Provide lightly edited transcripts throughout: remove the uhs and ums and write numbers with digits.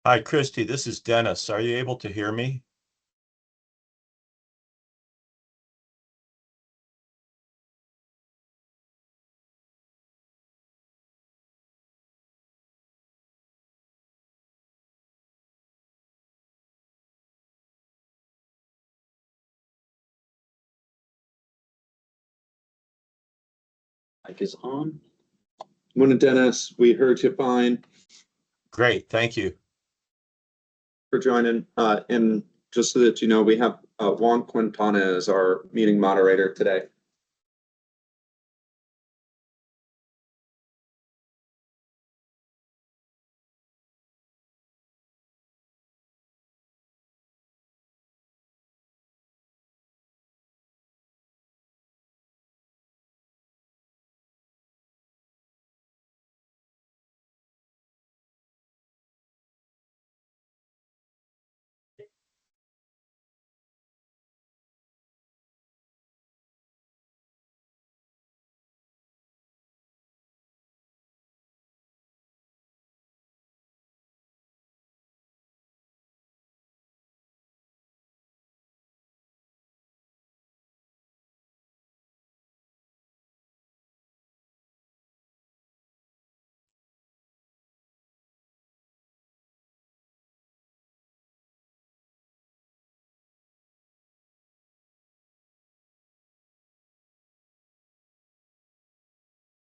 Hi, Christy. This is Dennis. Are you able to hear me? Mic is on. Morning, Dennis. We heard you fine Great, thank you. for joining. And just so that you know, we have Juan Quintana as our meeting moderator today.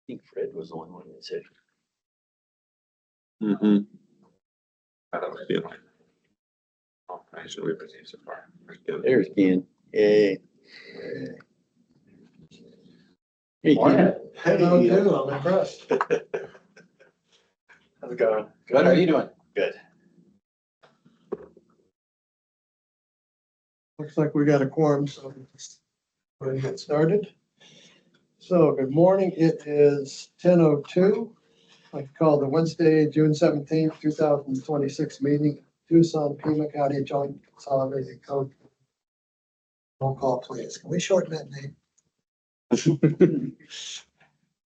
I think Fred was the only one that said. Mm-hmm. I don't feel like. Oh, I should we've received so far. There's Ian. Yay. Hey, Ian. Hello, too. I'm impressed. How's it going? Good. How are you doing? Good. Looks like we got a quorum, so we're gonna get started. So, good morning. It is 10:02. I call the Wednesday, June 17th, 2026 meeting, Tucson-Pima County Joint Consolidated Code. Roll call, please. Can we shorten that name?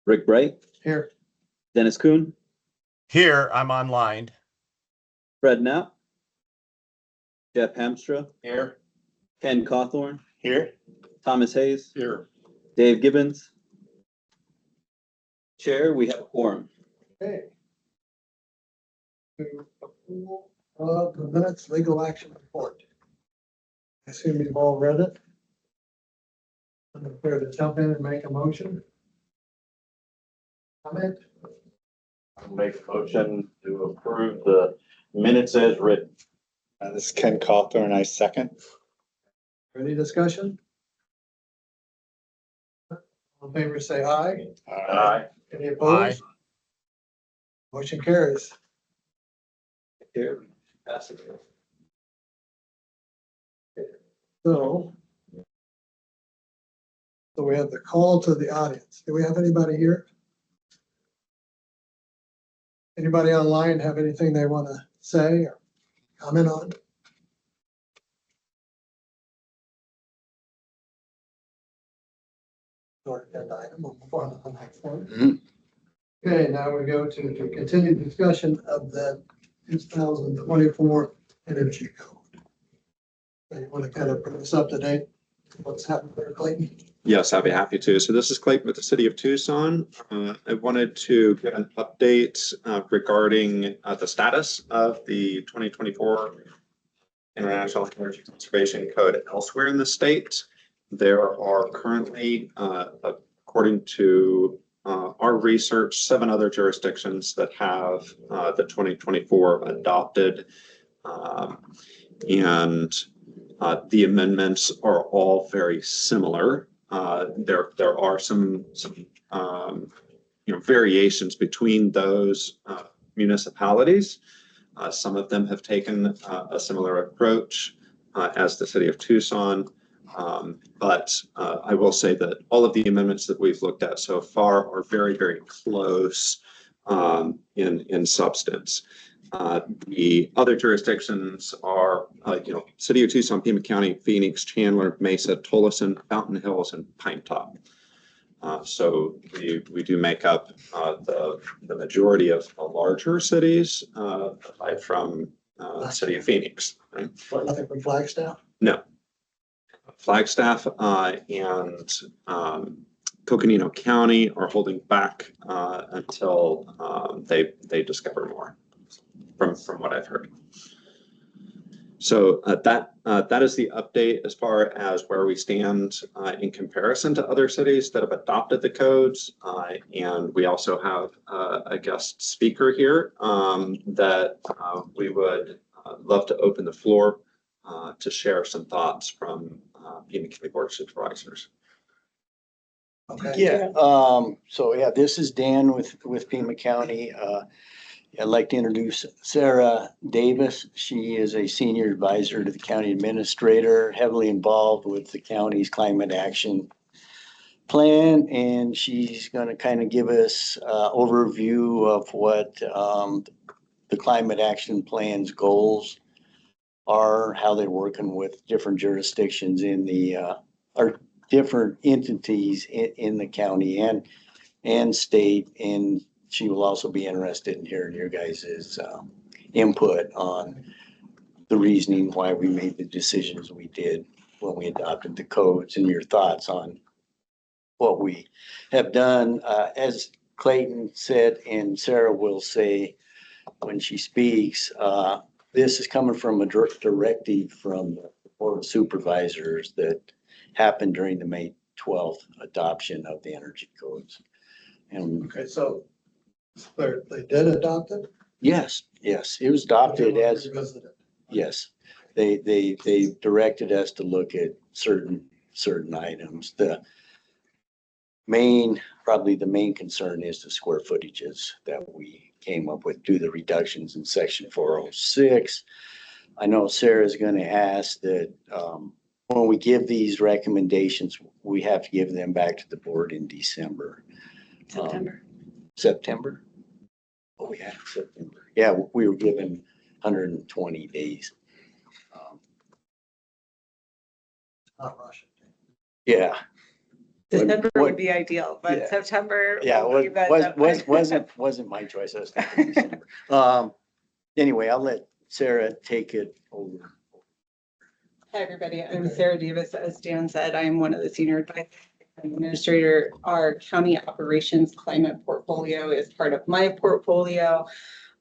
Rick Bright, Here. Dennis Kuhn, Here, I'm online. Fred Knapp, Jeff Hamstra, Here. Ken Cawthorn, Here. Thomas Hayes, Here. Dave Gibbons. Chair, we have a quorum. Okay. To approval of the minutes legal action report. I assume you've all read it. I'm prepared to jump in and make a motion. Comment? I'll make a motion to approve the minutes as written. This is Ken Cawthorn, I second. Any discussion? All in favor, say aye. Aye. Any opposed? Motion carries. Here, pass it. So we have the call to the audience. Do we have anybody here? Anybody online have anything they want to say or comment on? Or agenda item, we'll move on to the next one. Okay, now we go to continued discussion of the 2024 energy code. So you want to kind of bring this up to date? What's happened there, Clayton? Yes, I'd be happy to. So this is Clayton with the City of Tucson. I wanted to get an update regarding the status of the 2024 International Energy Conservation Code elsewhere in the state. There are currently, according to our research, 7 other jurisdictions that have the 2024 adopted. And the amendments are all very similar. There are some variations between those municipalities. Some of them have taken a similar approach as the City of Tucson. But I will say that all of the amendments that we've looked at so far are very, very close in substance. The other jurisdictions are, City of Tucson, Pima County, Phoenix, Chandler, Mesa, Tolleson, Fountain Hills, and Pine Top. So we do make up the majority of the larger cities, aside from city of Phoenix, right? Nothing from Flagstaff? No. Flagstaff and Coconino County are holding back until they discover more, from what I've heard. So that is the update as far as where we stand in comparison to other cities that have adopted the codes. And we also have a guest speaker here that we would love to open the floor to share some thoughts from Pima County Board of Supervisors. Okay. Yeah, so yeah, this is Dan with Pima County. I'd like to introduce Sarah Davis. She is a senior advisor to the county administrator, heavily involved with the county's climate action plan. And she's going to kind of give us overview of what the climate action plan's goals are, how they're working with different jurisdictions in the, or different entities in the county and state. And she will also be interested in hearing your guys' input on the reasoning why we made the decisions we did when we adopted the codes, and your thoughts on what we have done. As Clayton said, and Sarah will say when she speaks, this is coming from a directive from the Board of Supervisors that happened during the May 12th adoption of the energy codes. And Okay, so they did adopt it? yes, it was adopted as, Revisited. yes, they directed us to look at certain items. Probably the main concern is the square footages that we came up with, do the reductions in section 406. I know Sarah's gonna ask that, when we give these recommendations, we have to give them back to the board in December. September? Oh, yeah, September. Yeah, we were given 120 days. Not Russian. Yeah, December What- would be ideal, but yeah. September. yeah, we'll leave that up. wasn't my choice. I was thinking December. Anyway, I'll let Sarah take it over. Hi, everybody. I'm Sarah Davis. As Dan said, I am one of the senior advisors and administrator. Our county operations climate portfolio is part of my portfolio.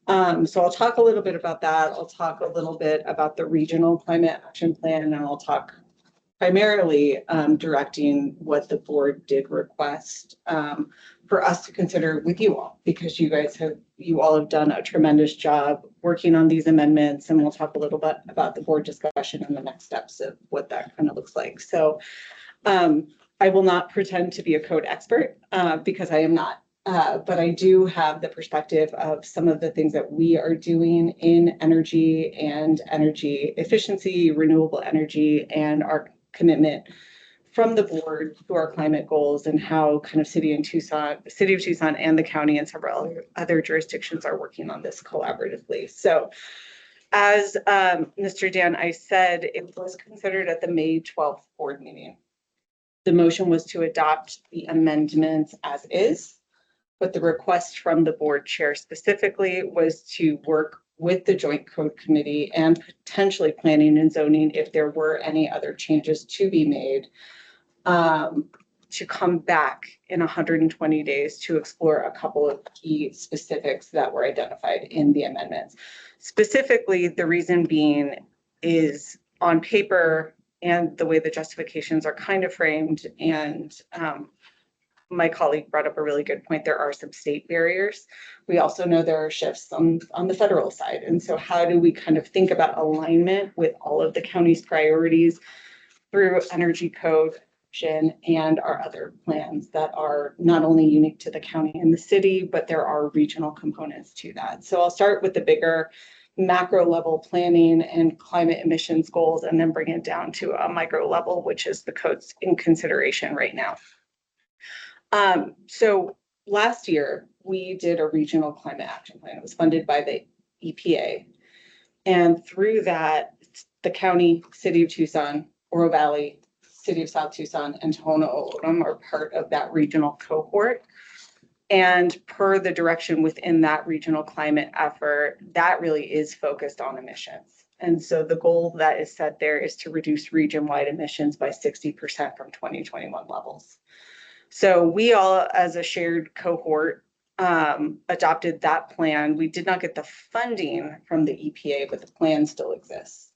So I'll talk a little bit about that. I'll talk a little bit about the regional climate action plan, and I'll talk primarily directing what the board did request for us to consider with you all, because you all have done a tremendous job working on these amendments, and we'll talk a little bit about the board discussion and the next steps of what that kind of looks like. So I will not pretend to be a code expert because I am not. But I do have the perspective of some of the things that we are doing in energy and energy efficiency, renewable energy, and our commitment from the board to our climate goals, and how kind of City of Tucson and the county and several other jurisdictions are working on this collaboratively. So as Mr. Dan, I said, it was considered at the May 12th board meeting. The motion was to adopt the amendments as is, but the request from the board chair specifically was to work with the Joint Code Committee and potentially planning and zoning if there were any other changes to be made, to come back in 120 days to explore a couple of key specifics that were identified in the amendments. Specifically, the reason being is on paper and the way the justifications are kind of framed, and my colleague brought up a really good point. There are some state barriers. We also know there are shifts on the federal side. And so how do we kind of think about alignment with all of the county's priorities through energy code and our other plans that are not only unique to the county and the city, but there are regional components to that. So I'll start with the bigger macro level planning and climate emissions goals, and then bring it down to a micro level, which is the codes in consideration right now. So last year we did a regional climate action plan. It was funded by the EPA. And through that, the county, City of Tucson, Oro Valley, City of South Tucson, and Tohono O'odham are part of that regional cohort. And per the direction within that regional climate effort, that really is focused on emissions. And so the goal that is set there is to reduce region-wide emissions by 60% from 2021 levels. So we all, as a shared cohort, adopted that plan. We did not get the funding from the EPA, but the plan still exists.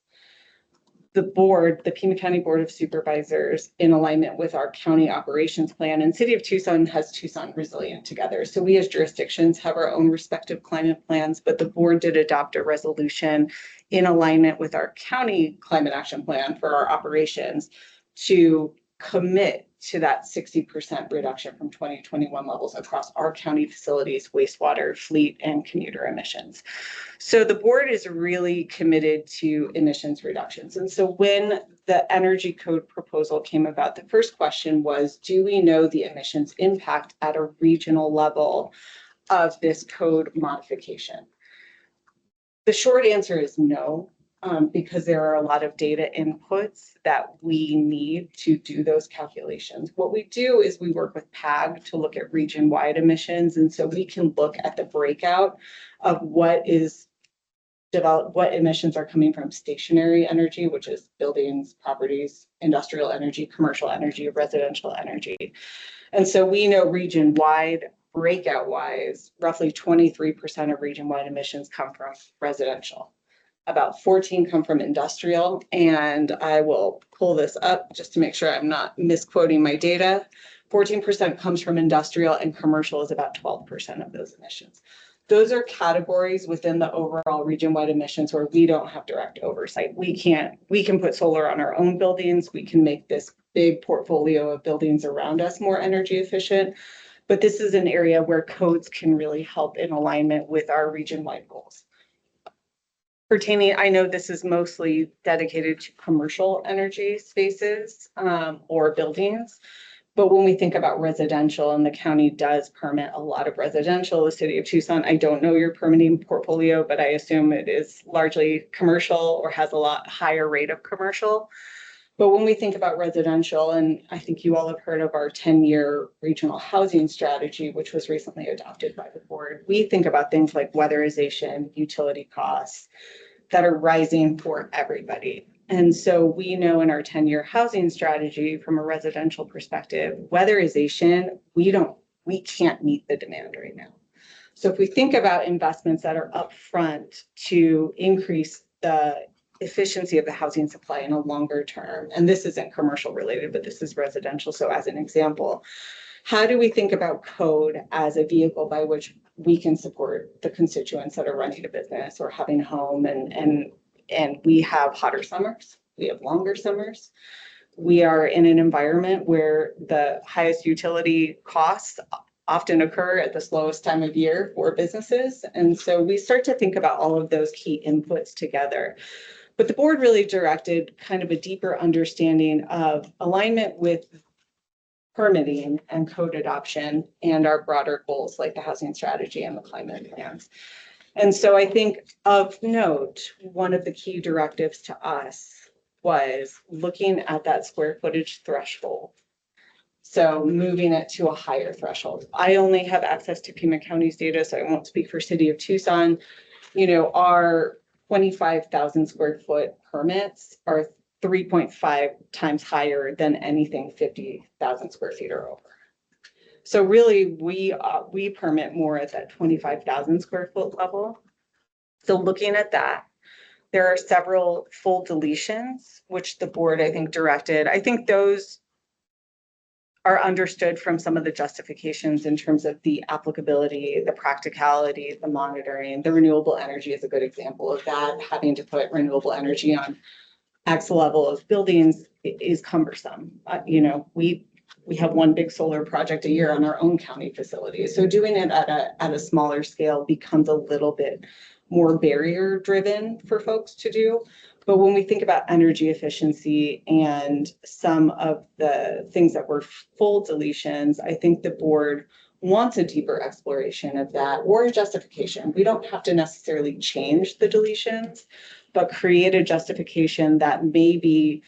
The board, the Pima County Board of Supervisors, in alignment with our county operations plan, and City of Tucson has Tucson Resilient together. So we as jurisdictions have our own respective climate plans, but the board did adopt a resolution in alignment with our county climate action plan for our operations to commit to that 60% reduction from 2021 levels across our county facilities, wastewater, fleet, and commuter emissions. So the board is really committed to emissions reductions. And so when the energy code proposal came about, the first question was, do we know the emissions impact at a regional level of this code modification? The short answer is no. Because there are a lot of data inputs that we need to do those calculations. What we do is we work with PAG to look at region-wide emissions. And so we can look at the breakout of what emissions are coming from stationary energy, which is buildings, properties, industrial energy, commercial energy, residential energy. And so we know region-wide, breakout-wise, roughly 23% of region-wide emissions come from residential. About 14 come from industrial, and I will pull this up just to make sure I'm not misquoting my data. 14% comes from industrial, and commercial is about 12% of those emissions. Those are categories within the overall region-wide emissions where we don't have direct oversight. We can put solar on our own buildings. We can make this big portfolio of buildings around us more energy efficient. But this is an area where codes can really help in alignment with our region-wide goals. Pertaining, I know this is mostly dedicated to commercial energy spaces or buildings, but when we think about residential, and the county does permit a lot of residential, the City of Tucson, I don't know your permitting portfolio, but I assume it is largely commercial or has a lot higher rate of commercial. But when we think about residential, and I think you all have heard of our 10-year regional housing strategy, which was recently adopted by the board, we think about things like weatherization, utility costs that are rising for everybody. And so we know in our 10-year housing strategy from a residential perspective, weatherization, we can't meet the demand right now. So if we think about investments that are upfront to increase the efficiency of the housing supply in a longer term, and this isn't commercial related, but this is residential. So as an example, how do we think about code as a vehicle by which we can support the constituents that are running a business or having a home? And we have hotter summers, we have longer summers. We are in an environment where the highest utility costs often occur at the slowest time of year for businesses. And so we start to think about all of those key inputs together. But the board really directed kind of a deeper understanding of alignment with permitting and code adoption and our broader goals like the housing strategy and the climate plans. And so I think of note, one of the key directives to us was looking at that square footage threshold. So moving it to a higher threshold. I only have access to Pima County's data, so I won't speak for City of Tucson. You know, our 25,000 square foot permits are 3.5 times higher than anything 50,000 square feet or over. So really, we permit more at that 25,000 square foot level. So looking at that, there are several full deletions, which the board, I think, directed. I think those are understood from some of the justifications in terms of the applicability, the practicality, the monitoring. The renewable energy is a good example of that. Having to put renewable energy on X level of buildings is cumbersome. You know, we have one big solar project a year on our own county facilities. So doing it at a smaller scale becomes a little bit more barrier driven for folks to do. But when we think about energy efficiency and some of the things that were full deletions, I think the board wants a deeper exploration of that or a justification. We don't have to necessarily change the deletions, but create a justification that maybe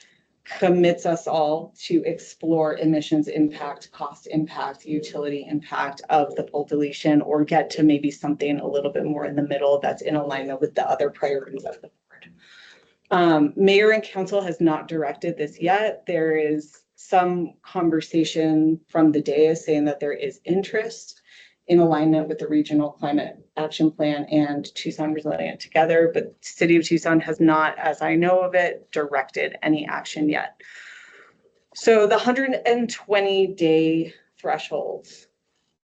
commits us all to explore emissions impact, cost impact, utility impact of the full deletion, or get to maybe something a little bit more in the middle that's in alignment with the other priorities of the board. Mayor and council has not directed this yet. There is some conversation from the dais saying that there is interest in alignment with the regional climate action plan and Tucson Resilient together, but City of Tucson has not, as I know of it, directed any action yet. So the 120-day thresholds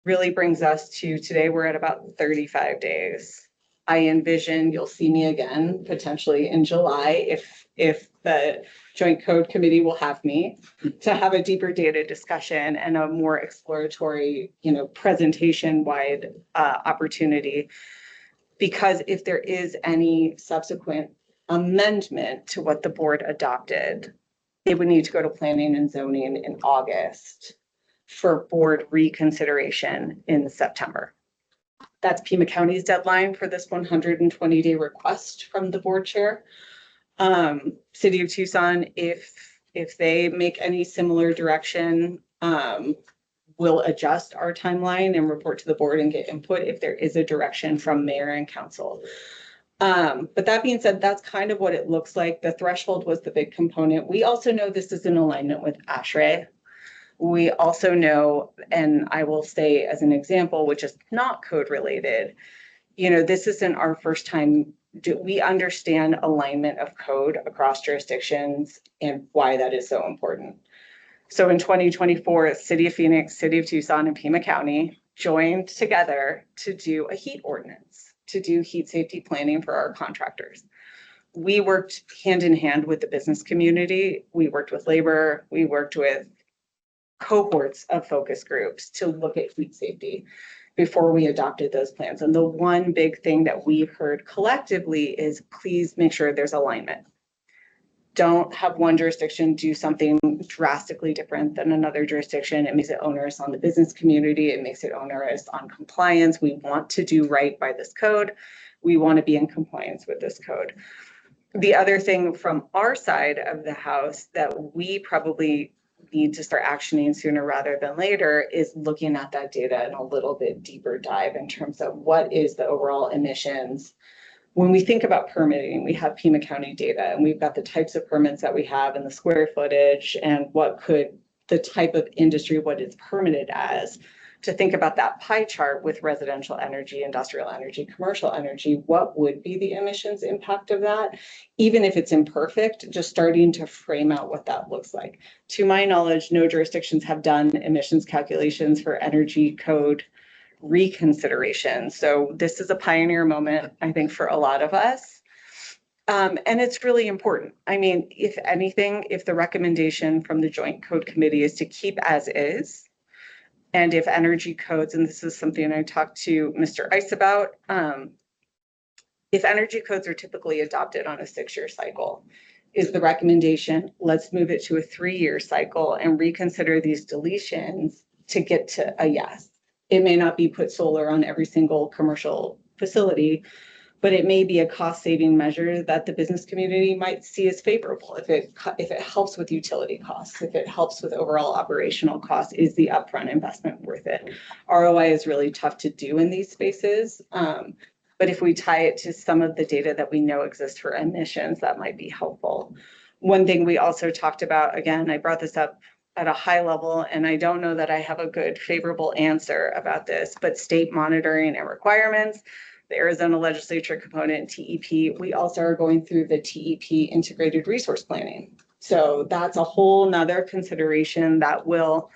really brings us to today. We're at about 35 days. I envision you'll see me again potentially in July if the Joint Code Committee will have me to have a deeper data discussion and a more exploratory, presentation-wide opportunity. Because if there is any subsequent amendment to what the board adopted, it would need to go to planning and zoning in August for board reconsideration in September. That's Pima County's deadline for this 120-day request from the board chair. City of Tucson, if they make any similar direction, we'll adjust our timeline and report to the board and get input if there is a direction from mayor and council. But that being said, that's kind of what it looks like. The threshold was the big component. We also know this is in alignment with ASHRAE. We also know, and I will say as an example, which is not code related, this isn't our first time. We understand alignment of code across jurisdictions and why that is so important. So in 2024, City of Phoenix, City of Tucson, and Pima County joined together to do a heat ordinance, to do heat safety planning for our contractors. We worked hand in hand with the business community. We worked with labor. We worked with cohorts of focus groups to look at heat safety before we adopted those plans. And the one big thing that we've heard collectively is please make sure there's alignment. Don't have one jurisdiction do something drastically different than another jurisdiction. It makes it onerous on the business community. It makes it onerous on compliance. We want to do right by this code. We want to be in compliance with this code. The other thing from our side of the house that we probably need to start actioning sooner rather than later is looking at that data in a little bit deeper dive in terms of what is the overall emissions. When we think about permitting, we have Pima County data and we've got the types of permits that we have and the square footage and what could the type of industry, what it's permitted as. To think about that pie chart with residential energy, industrial energy, commercial energy, what would be the emissions impact of that? Even if it's imperfect, just starting to frame out what that looks like. To my knowledge, no jurisdictions have done emissions calculations for energy code reconsideration. So this is a pioneer moment, I think, for a lot of us. And it's really important. I mean, if anything, if the recommendation from the Joint Code Committee is to keep as is, and if energy codes, and this is something I talked to Mr. Ice about, if energy codes are typically adopted on a 6-year cycle, is the recommendation, let's move it to a 3-year cycle and reconsider these deletions to get to a yes. It may not be put solar on every single commercial facility, but it may be a cost-saving measure that the business community might see as favorable. If it helps with utility costs, if it helps with overall operational costs, is the upfront investment worth it? ROI is really tough to do in these spaces, but if we tie it to some of the data that we know exists for emissions, that might be helpful. One thing we also talked about, again, I brought this up at a high level, and I don't know that I have a good favorable answer about this, but state monitoring and requirements, the Arizona legislature component, TEP, we also are going through the TEP integrated resource planning. So that's a whole nother consideration that will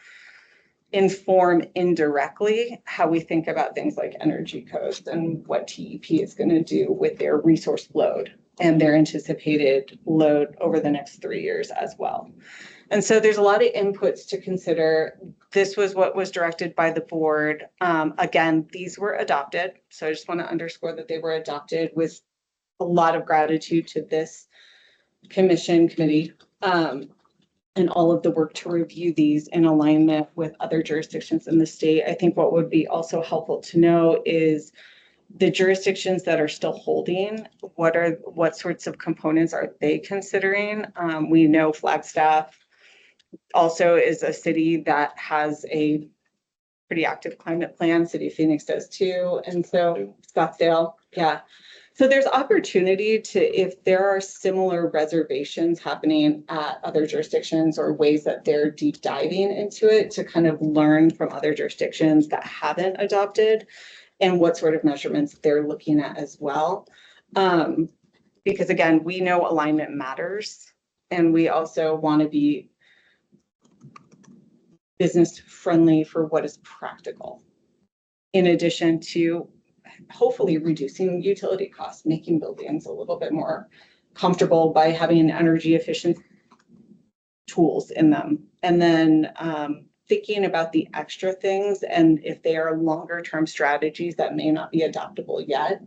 inform indirectly how we think about things like energy codes and what TEP is going to do with their resource load and their anticipated load over the next 3 years as well. And so there's a lot of inputs to consider. This was what was directed by the board. Again, these were adopted. So I just want to underscore that they were adopted with a lot of gratitude to this committee, and all of the work to review these in alignment with other jurisdictions in the state. I think what would be also helpful to know is the jurisdictions that are still holding, what sorts of components are they considering? We know Flagstaff also is a city that has a pretty active climate plan. City of Phoenix does too. And so Scottsdale, yeah. So there's opportunity to, if there are similar reservations happening at other jurisdictions or ways that they're deep diving into it, to kind of learn from other jurisdictions that haven't adopted and what sort of measurements they're looking at as well. Because again, we know alignment matters, and we also want to be business friendly for what is practical. In addition to hopefully reducing utility costs, making buildings a little bit more comfortable by having energy efficient tools in them. And then thinking about the extra things, and if they are longer term strategies that may not be adoptable yet,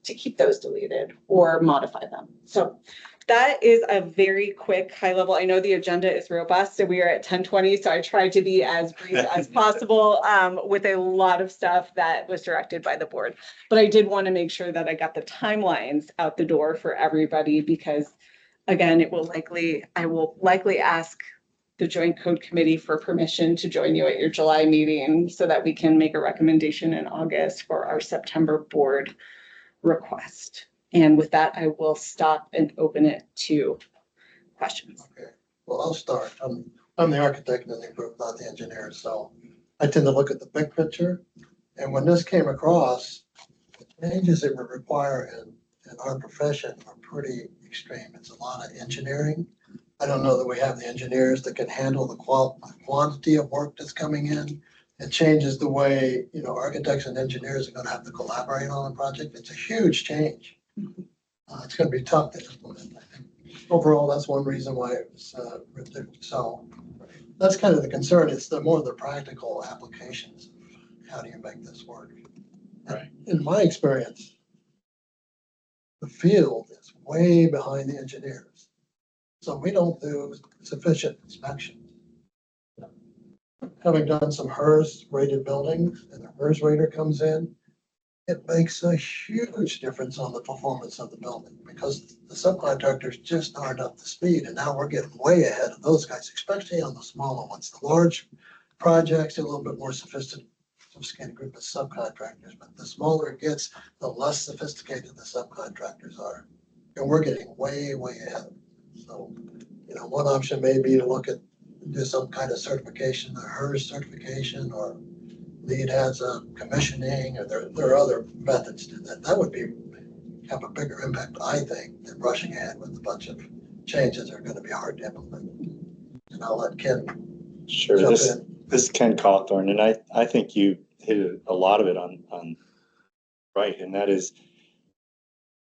to keep those deleted or modify them. So that is a very quick high level. I know the agenda is robust, so we are at 10:20, so I tried to be as brief as possible with a lot of stuff that was directed by the board. But I did want to make sure that I got the timelines out the door for everybody, because again, I will likely ask the Joint Code Committee for permission to join you at your July meeting so that we can make a recommendation in August for our September board request. And with that, I will stop and open it to questions. Okay, well, I'll start. I'm the architect in the group, not the engineer, so I tend to look at the big picture. And when this came across, the changes it would require in our profession are pretty extreme. It's a lot of engineering. I don't know that we have the engineers that can handle the quantity of work that's coming in. It changes the way, architects and engineers are gonna have to collaborate on a project. It's a huge change. It's gonna be tough to implement, I think. Overall, that's one reason why it was reduced. So that's kind of the concern. It's more the practical applications. How do you make this work? Right. In my experience, the field is way behind the engineers. So we don't do sufficient inspection. Having done some HERS rated buildings, and the HERS rater comes in, it makes a huge difference on the performance of the building, because the subcontractors just aren't up to speed. And now we're getting way ahead of those guys, especially on the smaller ones. The large projects are a little bit more sophisticated group of subcontractors, but the smaller it gets, the less sophisticated the subcontractors are. And we're getting way, way ahead. So, one option may be to do some kind of certification, a HERS certification, or LEED has a commissioning, or there are other methods to that. That would have a bigger impact, I think, than rushing ahead with a bunch of changes that are gonna be hard to implement. And I'll let Ken Sure, jump this in. is Ken Cawthorn, and I think you hit a lot of it on right, and that is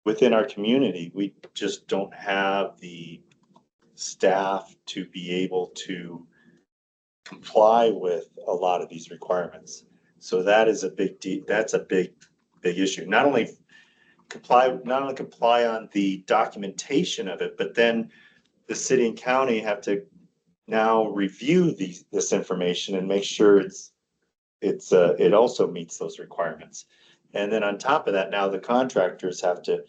within our community, we just don't have the staff to be able to comply with a lot of these requirements. So that is that's a big issue. Not only comply on the documentation of it, but then the city and county have to now review this information and make sure it also meets those requirements. And then on top of that, now the contractors have to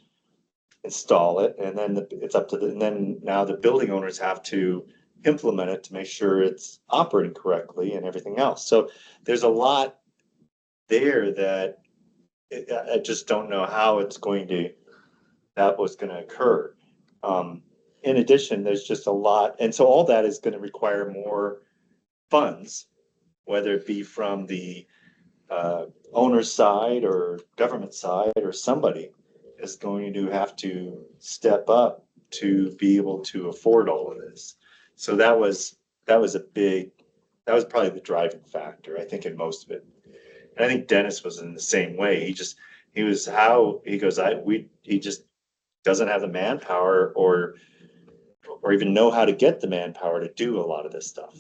install it, and then it's up to and then now the building owners have to implement it to make sure it's operating correctly and everything else. So there's a lot there that I just don't know how that was going to occur. In addition, there's just a lot, and so all that is going to require more funds, whether it be from the owner's side or government side, or somebody is going to have to step up to be able to afford all of this. So that was probably the driving factor, I think, in most of it. And I think Dennis was in the same way. He just doesn't have the manpower or even know how to get the manpower to do a lot of this stuff.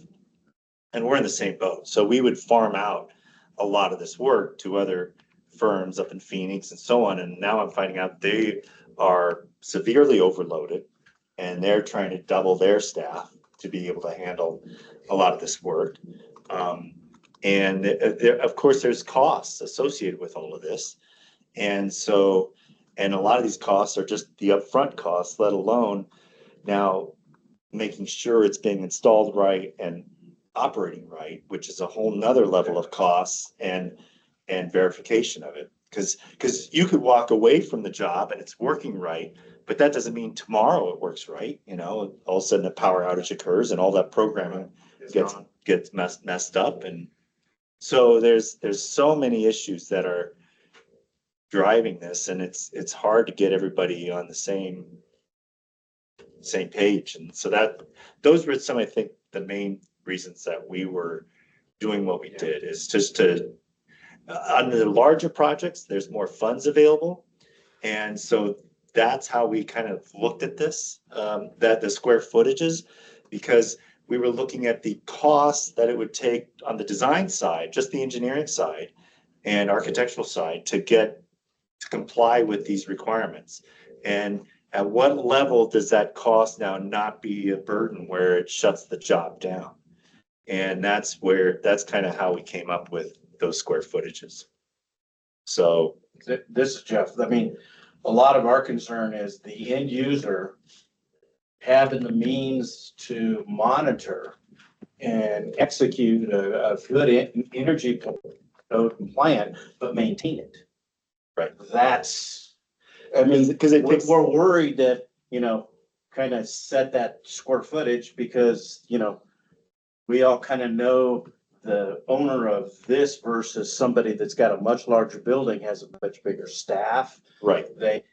And we're in the same boat. So we would farm out a lot of this work to other firms up in Phoenix and so on. And now I'm finding out they are severely overloaded, and they're trying to double their staff to be able to handle a lot of this work. And of course, there's costs associated with all of this. And so, and a lot of these costs are just the upfront costs, let alone now making sure it's being installed right and operating right, which is a whole nother level of costs and verification of it. Because you could walk away from the job and it's working right, but that doesn't mean tomorrow it works right. You know, all of a sudden a power outage occurs and all that programming gets messed up. And so there's so many issues that are driving this, and it's hard to get everybody on the same page. And so those were some, I think, the main reasons that we were doing what we did, is just to under the larger projects, there's more funds available. And so that's how we kind of looked at this, that the square footages, because we were looking at the costs that it would take on the design side, just the engineering side and architectural side, to comply with these requirements. And at what level does that cost now not be a burden where it shuts the job down? And that's kind of how we came up with those square footages. So This is Jeff. I mean, a lot of our concern is the end user having the means to monitor and execute a good energy code plan, but maintain it. Right. That's, I mean, because it takes, we're worried that, you know, kind of set that square footage because, you know, we all kind of know the owner of this versus somebody that's got a much larger building, has a much bigger staff. right. They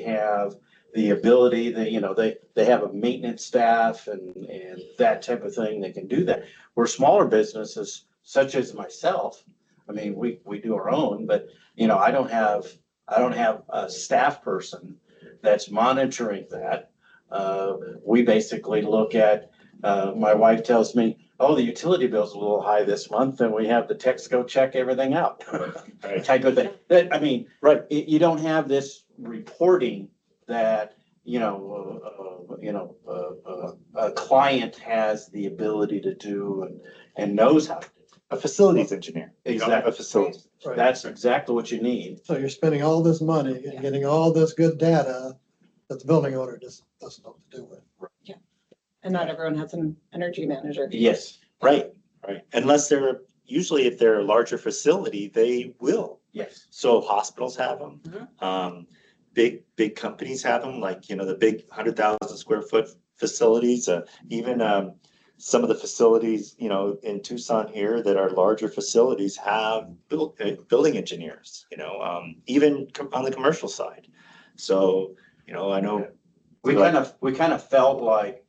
have the ability, they have a maintenance staff and that type of thing. They can do that. We're smaller businesses such as myself. I mean, we do our own, but you know, I don't have a staff person that's monitoring that. We basically look at, my wife tells me, oh, the utility bill's a little high this month, and we have the techs go check everything out. Right. Type of thing. I mean, right, you don't have this reporting that, a client has the ability to do and knows how to do. A facilities engineer. Exactly. A facility. Right. That's exactly what you need. So you're spending all this money and getting all this good data that the building owner just doesn't know what to do with. And not everyone has an energy manager. Yes, Right. Unless usually if they're a larger facility, they will. yes. So hospitals have them. Mhm. Big companies have them, like, the big 100,000 square foot facilities, even some of the facilities, in Tucson here that are larger facilities have building engineers, even on the commercial side. So, I know. We kind of felt like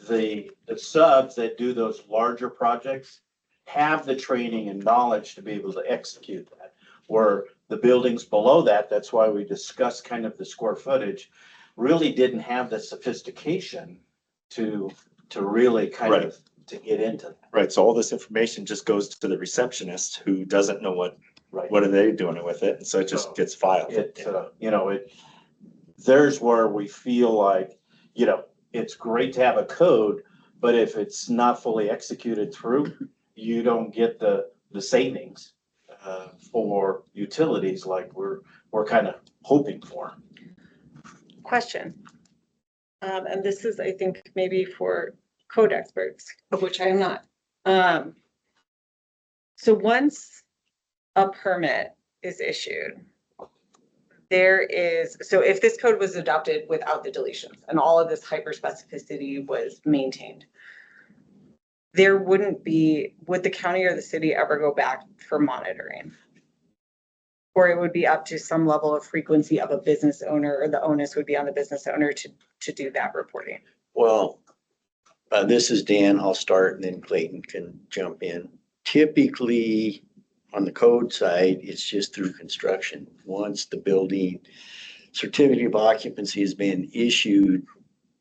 the subs that do those larger projects have the training and knowledge to be able to execute that. Where the buildings below that, that's why we discussed kind of the square footage, really didn't have the sophistication to really kind Right. of to get into that. Right, so all this information just goes to the receptionist who doesn't know what Right. are they doing with it, and so it just gets filed. There's where we feel like, it's great to have a code, but if it's not fully executed through, you don't get the savings for utilities like we're kind of hoping for. Question. And this is, I think, maybe for code experts, of which I am not. So once a permit is issued, so if this code was adopted without the deletions and all of this hyper specificity was maintained, would the county or the city ever go back for monitoring? Or it would be up to some level of frequency of a business owner, or the onus would be on the business owner to do that reporting? Well, this is Dan. I'll start and then Clayton can jump in. Typically, on the code side, it's just through construction. Once the building certificate of occupancy has been issued,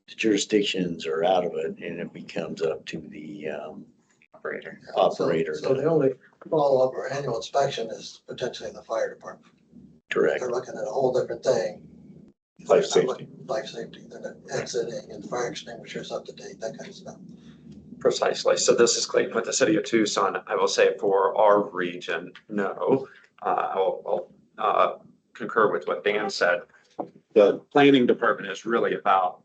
the jurisdictions are out of it and it becomes up to the operator. So the only follow-up or annual inspection is potentially the fire department. Correct. They're looking at a whole different thing. Life safety. Life safety, they're not exiting and fire extinguishers up to date, that kind of stuff. Precisely. So this is Clayton with the city of Tucson. I will say for our region, no. I'll concur with what Dan said. The planning department is really about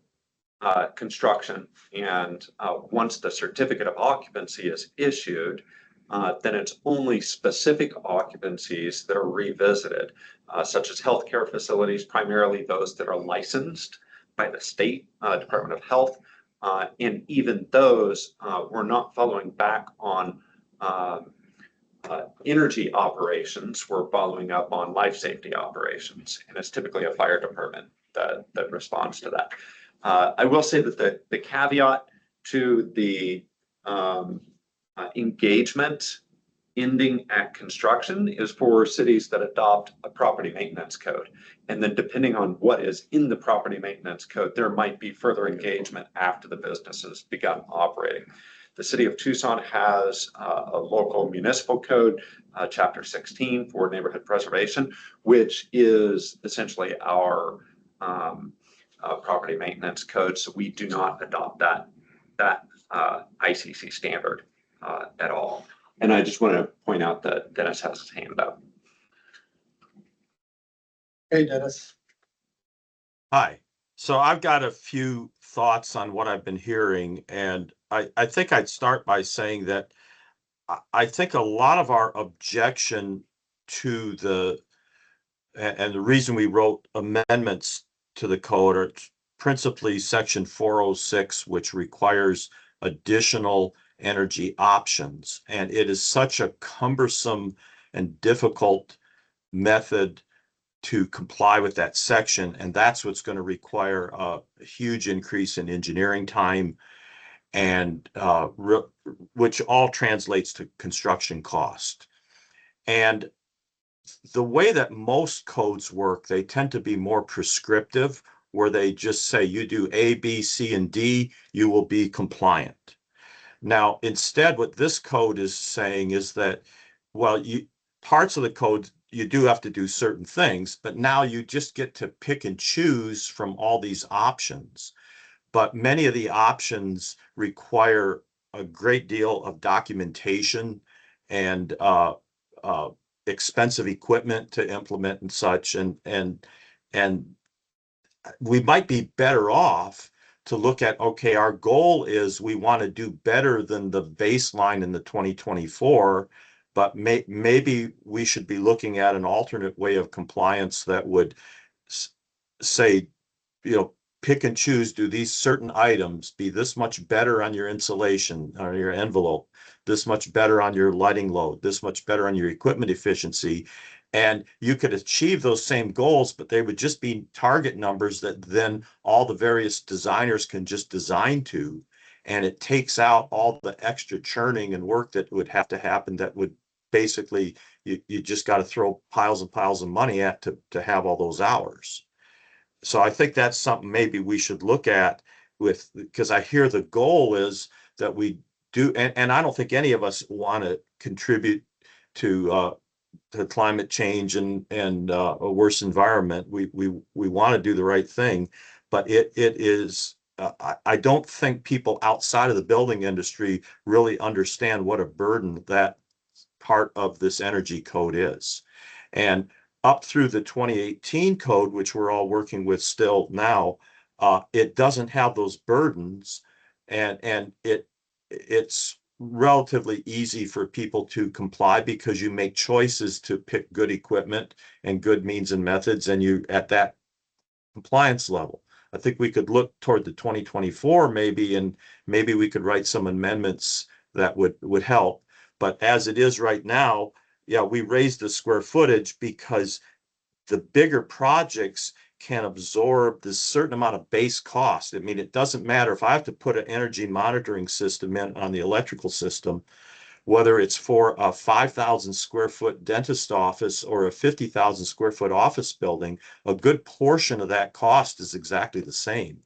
construction, and once the certificate of occupancy is issued, then it's only specific occupancies that are revisited, such as healthcare facilities, primarily those that are licensed by the state Department of Health. And even those, we're not following back on energy operations, we're following up on life safety operations, and it's typically a fire department that responds to that. I will say that the caveat to the engagement ending at construction is for cities that adopt a property maintenance code. And then depending on what is in the property maintenance code, there might be further engagement after the business has begun operating. The city of Tucson has a local municipal code, chapter 16 for neighborhood preservation, which is essentially our property maintenance code. So we do not adopt that ICC standard at all. And I just want to point out that Dennis has his hand up. Hey, Dennis. Hi. So I've got a few thoughts on what I've been hearing, and I think I'd start by saying that I think a lot of our objection to and the reason we wrote amendments to the code are principally section 406, which requires additional energy options. And it is such a cumbersome and difficult method to comply with that section. And that's what's going to require a huge increase in engineering time, and which all translates to construction cost. And the way that most codes work, they tend to be more prescriptive, where they just say you do A, B, C, and D, you will be compliant. Now, instead, what this code is saying is that, well, parts of the code, you do have to do certain things, but now you just get to pick and choose from all these options. But many of the options require a great deal of documentation and expensive equipment to implement and such. And we might be better off to look at, okay, our goal is we want to do better than the baseline in the 2024, but maybe we should be looking at an alternate way of compliance that would say, pick and choose, do these certain items be this much better on your insulation or your envelope, this much better on your lighting load, this much better on your equipment efficiency. And you could achieve those same goals, but they would just be target numbers that then all the various designers can just design to. And it takes out all the extra churning and work that would have to happen that would basically, you just got to throw piles and piles of money at to have all those hours. So I think that's something maybe we should look at because I hear the goal is that we do, and I don't think any of us want to contribute to climate change and a worse environment. We want to do the right thing, but it is. I don't think people outside of the building industry really understand what a burden that part of this energy code is. And up through the 2018 code, which we're all working with still now, it doesn't have those burdens, and it's relatively easy for people to comply because you make choices to pick good equipment and good means and methods, and you at that compliance level. I think we could look toward the 2024 maybe, and maybe we could write some amendments that would help. But as it is right now, yeah, we raised the square footage because the bigger projects can absorb this certain amount of base cost. I mean, it doesn't matter if I have to put an energy monitoring system in on the electrical system, whether it's for a 5,000 square foot dentist office or a 50,000 square foot office building, a good portion of that cost is exactly the same.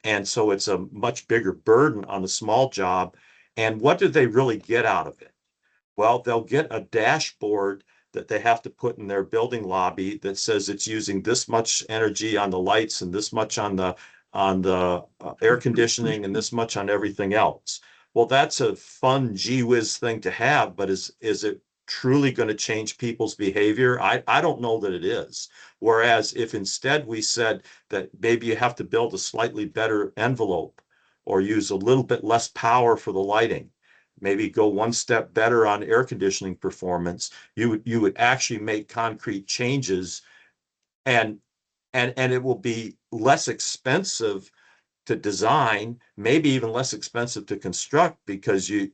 And so it's a much bigger burden on the small job. And what do they really get out of it? Well, they'll get a dashboard that they have to put in their building lobby that says it's using this much energy on the lights and this much on the air conditioning and this much on everything else. Well, that's a fun gee whiz thing to have, but is it truly going to change people's behavior? I don't know that it is. Whereas if instead we said that maybe you have to build a slightly better envelope or use a little bit less power for the lighting, maybe go one step better on air conditioning performance, you would actually make concrete changes, and and it will be less expensive to design, maybe even less expensive to construct, because you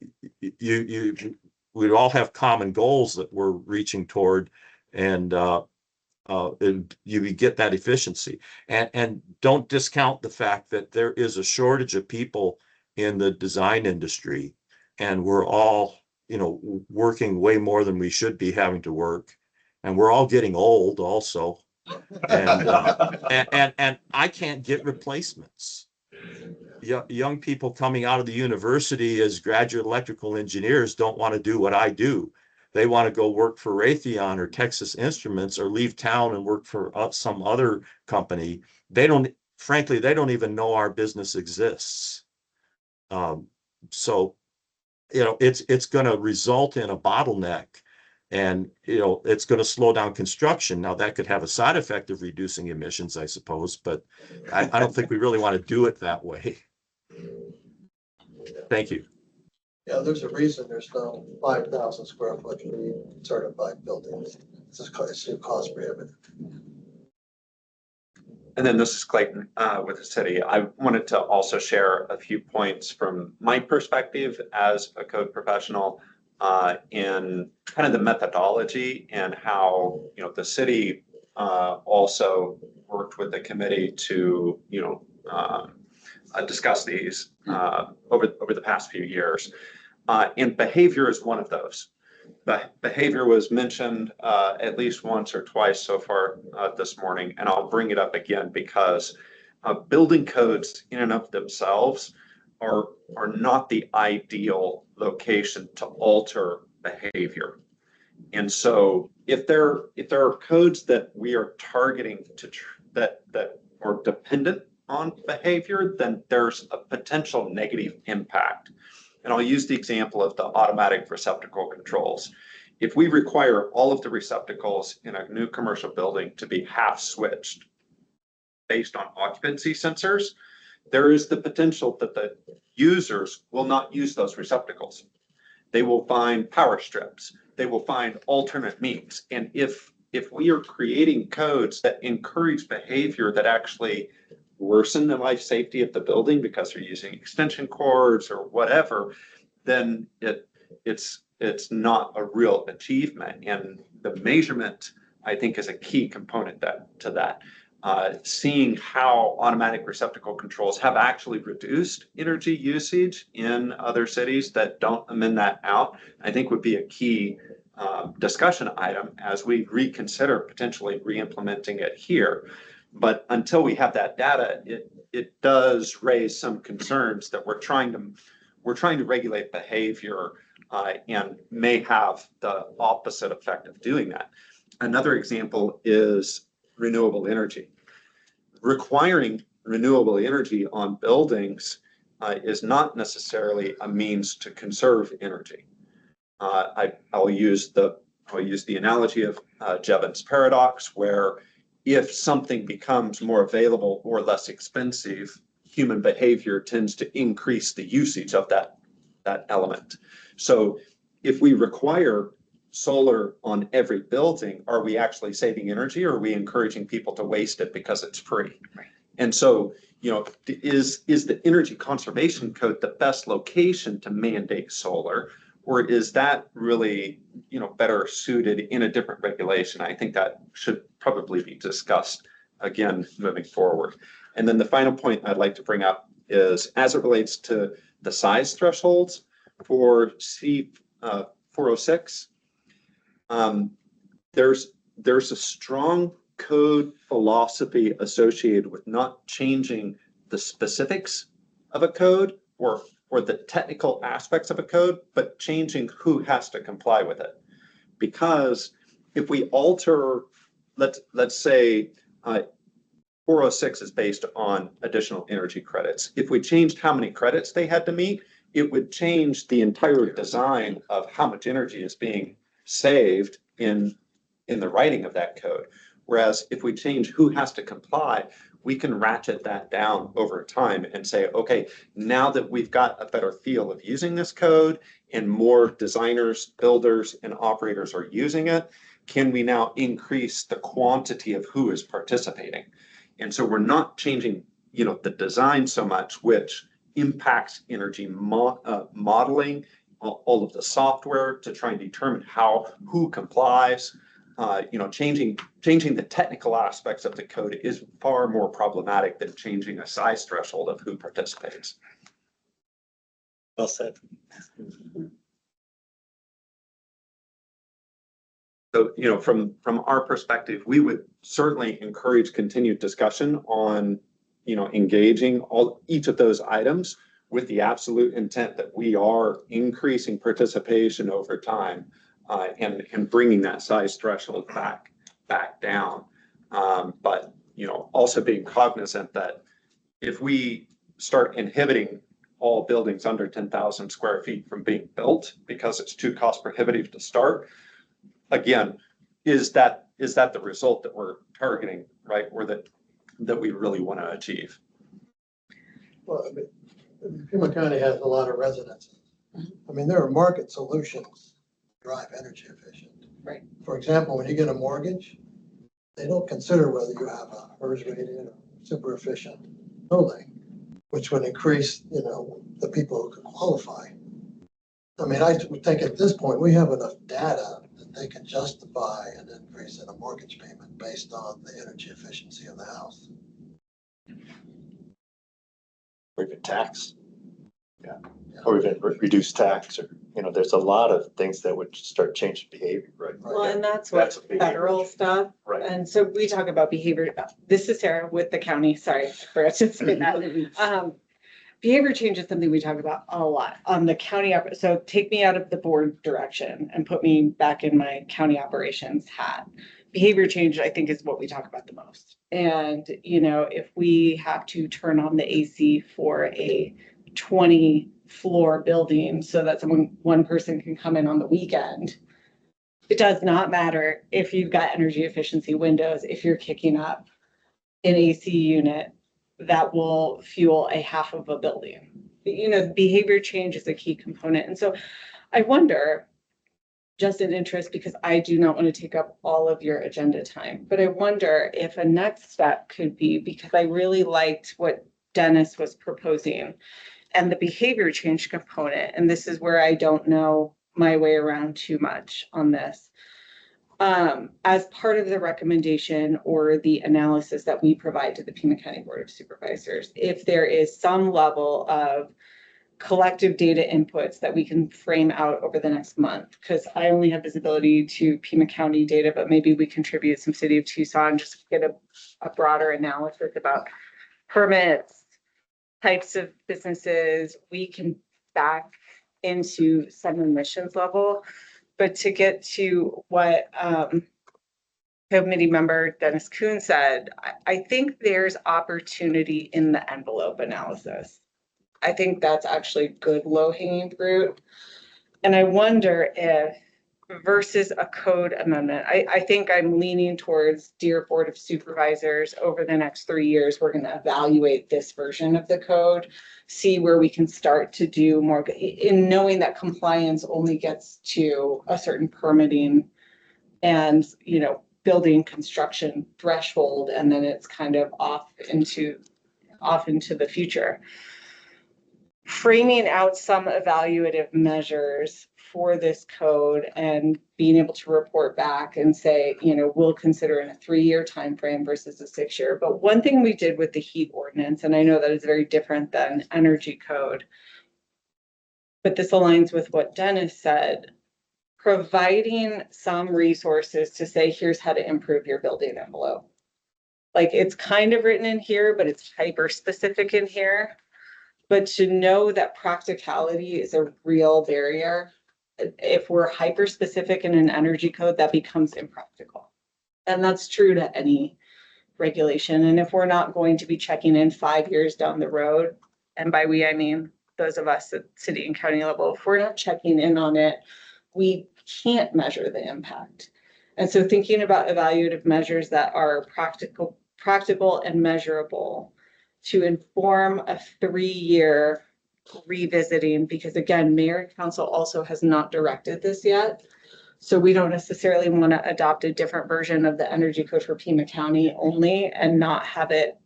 we'd all have common goals that we're reaching toward, and you would get that efficiency. And don't discount the fact that there is a shortage of people in the design industry, and we're all, working way more than we should be having to work, and we're all getting old also, and and I can't get replacements. Young people coming out of the university as graduate electrical engineers don't want to do what I do. They want to go work for Raytheon or Texas Instruments, or leave town and work for some other company. Frankly, they don't even know our business exists. So, it's going to result in a bottleneck, and, it's going to slow down construction. Now, that could have a side effect of reducing emissions, I suppose, but I don't think we really want to do it that way. Thank you. Yeah, there's a reason there's no 5,000 square foot LEED certified buildings. It's too cost prohibitive. And then this is Clayton with the city. I wanted to also share a few points from my perspective as a code professional in kind of the methodology, and how, the city also worked with the committee to, discuss these over the past few years. And behavior is one of those. Behavior was mentioned at least once or twice so far this morning, and I'll bring it up again because building codes in and of themselves are not the ideal location to alter behavior. And so if there are codes that we are targeting that are dependent on behavior, then there's a potential negative impact. And I'll use the example of the automatic receptacle controls. If we require all of the receptacles in a new commercial building to be half switched based on occupancy sensors, there is the potential that the users will not use those receptacles. They will find power strips. They will find alternate means. And if we are creating codes that encourage behavior that actually worsen the life safety of the building because they're using extension cords or whatever, then it's not a real achievement. And the measurement, I think, is a key component to that. Seeing how automatic receptacle controls have actually reduced energy usage in other cities that don't amend that out, I think would be a key discussion item as we reconsider potentially re-implementing it here. But until we have that data, it does raise some concerns that we're trying to regulate behavior and may have the opposite effect of doing that. Another example is renewable energy. Requiring renewable energy on buildings is not necessarily a means to conserve energy. I'll use the analogy of Jevons paradox, where if something becomes more available or less expensive, human behavior tends to increase the usage of that element. So if we require solar on every building, are we actually saving energy, or are we encouraging people to waste it because it's free? Right. And so, is the energy conservation code the best location to mandate solar? Or is that really, better suited in a different regulation? I think that should probably be discussed again moving forward. And then the final point I'd like to bring up is, as it relates to the size thresholds for C406, there's a strong code philosophy associated with not changing the specifics of a code or the technical aspects of a code, but changing who has to comply with it. Because if we alter, let's say 406 is based on additional energy credits. If we changed how many credits they had to meet, it would change the entire design of how much energy is being saved in the writing of that code. Whereas if we change who has to comply, we can ratchet that down over time and say, okay, now that we've got a better feel of using this code and more designers, builders, and operators are using it, can we now increase the quantity of who is participating? And so we're not changing, the design so much, which impacts energy modeling, all of the software to try and determine who complies. Changing the technical aspects of the code is far more problematic than changing a size threshold of who participates. Well said. So, from our perspective, we would certainly encourage continued discussion on, engaging each of those items with the absolute intent that we are increasing participation over time, and bringing that size threshold back down. But, also being cognizant that if we start inhibiting all buildings under 10,000 square feet from being built because it's too cost prohibitive to start, again, is that the result that we're targeting, right? Or that we really want to achieve? Well, Pima County has a lot of residences. I mean, there are market solutions to drive energy efficient. Right. For example, when you get a mortgage, they don't consider whether you have a HERS rated or super efficient building, which would increase, the people who can qualify. I mean, I would think at this point, we have enough data that they can justify an increase in a mortgage payment based on the energy efficiency of the house. Or even tax. Yeah. Or even reduce tax, or, there's a lot of things that would start changing behavior, right? Well, and that's That's what a big federal issue. stuff. Right. And so we talk about behavior. This is Sarah with the county. Sorry, I forgot to say that. Behavior change is something we talk about a lot on the county. So take me out of the board direction and put me back in my county operations hat. Behavior change, I think, is what we talk about the most. And, if we have to turn on the AC for a 20-floor building so that one person can come in on the weekend, it does not matter if you've got energy efficiency windows, if you're kicking up an AC unit that will fuel a half of a building. Behavior change is a key component. And so I wonder, just in interest, because I do not want to take up all of your agenda time, but I wonder if a next step could be, because I really liked what Dennis was proposing and the behavior change component, and this is where I don't know my way around too much on this. As part of the recommendation or the analysis that we provide to the Pima County Board of Supervisors, if there is some level of collective data inputs that we can frame out over the next month, because I only have visibility to Pima County data, but maybe we contribute some City of Tucson, just get a broader analysis about permits, types of businesses. We can back into some emissions level. But to get to what committee member Dennis Kuhn said, I think there's opportunity in the envelope analysis. I think that's actually good low-hanging fruit. And I wonder if, versus a code amendment, I think I'm leaning towards, dear Board of Supervisors, over the next 3 years, we're going to evaluate this version of the code, see where we can start to do more, in knowing that compliance only gets to a certain permitting and, building construction threshold, and then it's kind of off into the future. Framing out some evaluative measures for this code and being able to report back and say, we'll consider in a 3-year time frame versus a 6-year. But one thing we did with the heat ordinance, and I know that is very different than energy code, but this aligns with what Dennis said, providing some resources to say, here's how to improve your building envelope. Like, it's kind of written in here, but it's hyper specific in here. But to know that practicality is a real barrier, if we're hyper specific in an energy code, that becomes impractical. And that's true to any regulation. And if we're not going to be checking in 5 years down the road, and by we, I mean those of us at city and county level, if we're not checking in on it, we can't measure the impact. And so thinking about evaluative measures that are practical and measurable to inform a 3-year revisiting, because again, mayor and council also has not directed this yet. So we don't necessarily want to adopt a different version of the energy code for Pima County only and not have it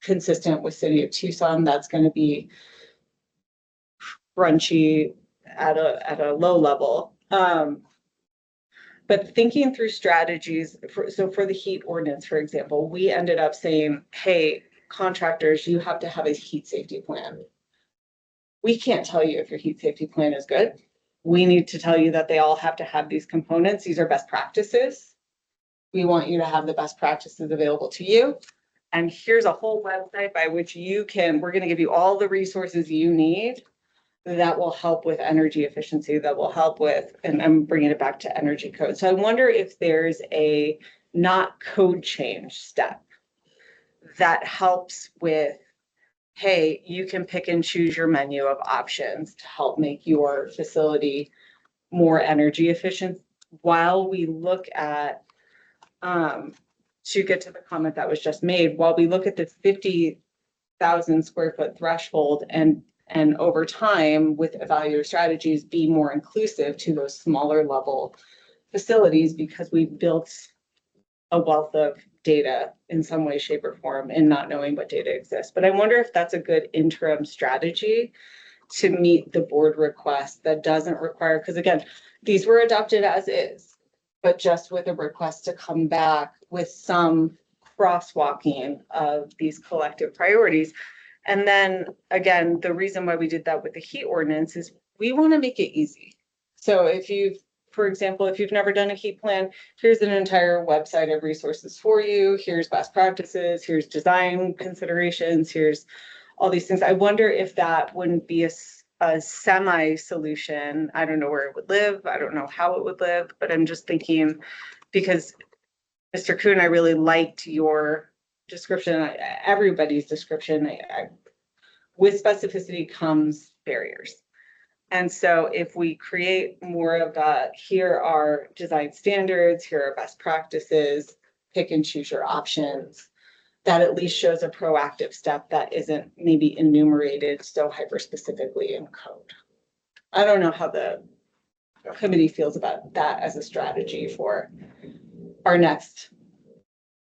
consistent with city of Tucson. That's going to be crunchy at a low level. But thinking through strategies, so for the heat ordinance, for example, we ended up saying, hey, contractors, you have to have a heat safety plan. We can't tell you if your heat safety plan is good. We need to tell you that they all have to have these components. These are best practices. We want you to have the best practices available to you. And here's a whole website by which we're going to give you all the resources you need that will help with energy efficiency, that will help with, and I'm bringing it back to energy code. So I wonder if there's a not code change step that helps with, hey, you can pick and choose your menu of options to help make your facility more energy efficient while we look at, to get to the comment that was just made, while we look at the 50,000 square foot threshold and over time with evaluative strategies be more inclusive to those smaller level facilities, because we've built a wealth of data in some way, shape, or form and not knowing what data exists. But I wonder if that's a good interim strategy to meet the board request that doesn't require, because again, these were adopted as is, but just with a request to come back with some crosswalking of these collective priorities. And then again, the reason why we did that with the heat ordinance is we want to make it easy. So if you've, for example, if you've never done a heat plan, here's an entire website of resources for you. Here's best practices, here's design considerations, here's all these things. I wonder if that wouldn't be a semi-solution. I don't know where it would live. I don't know how it would live, but I'm just thinking, because Mr. Kuhn, I really liked your description, everybody's description. With specificity comes barriers. And so if we create more of a, here are design standards, here are best practices, pick and choose your options, that at least shows a proactive step that isn't maybe enumerated so hyper specifically in code. I don't know how the committee feels about that as a strategy for our next.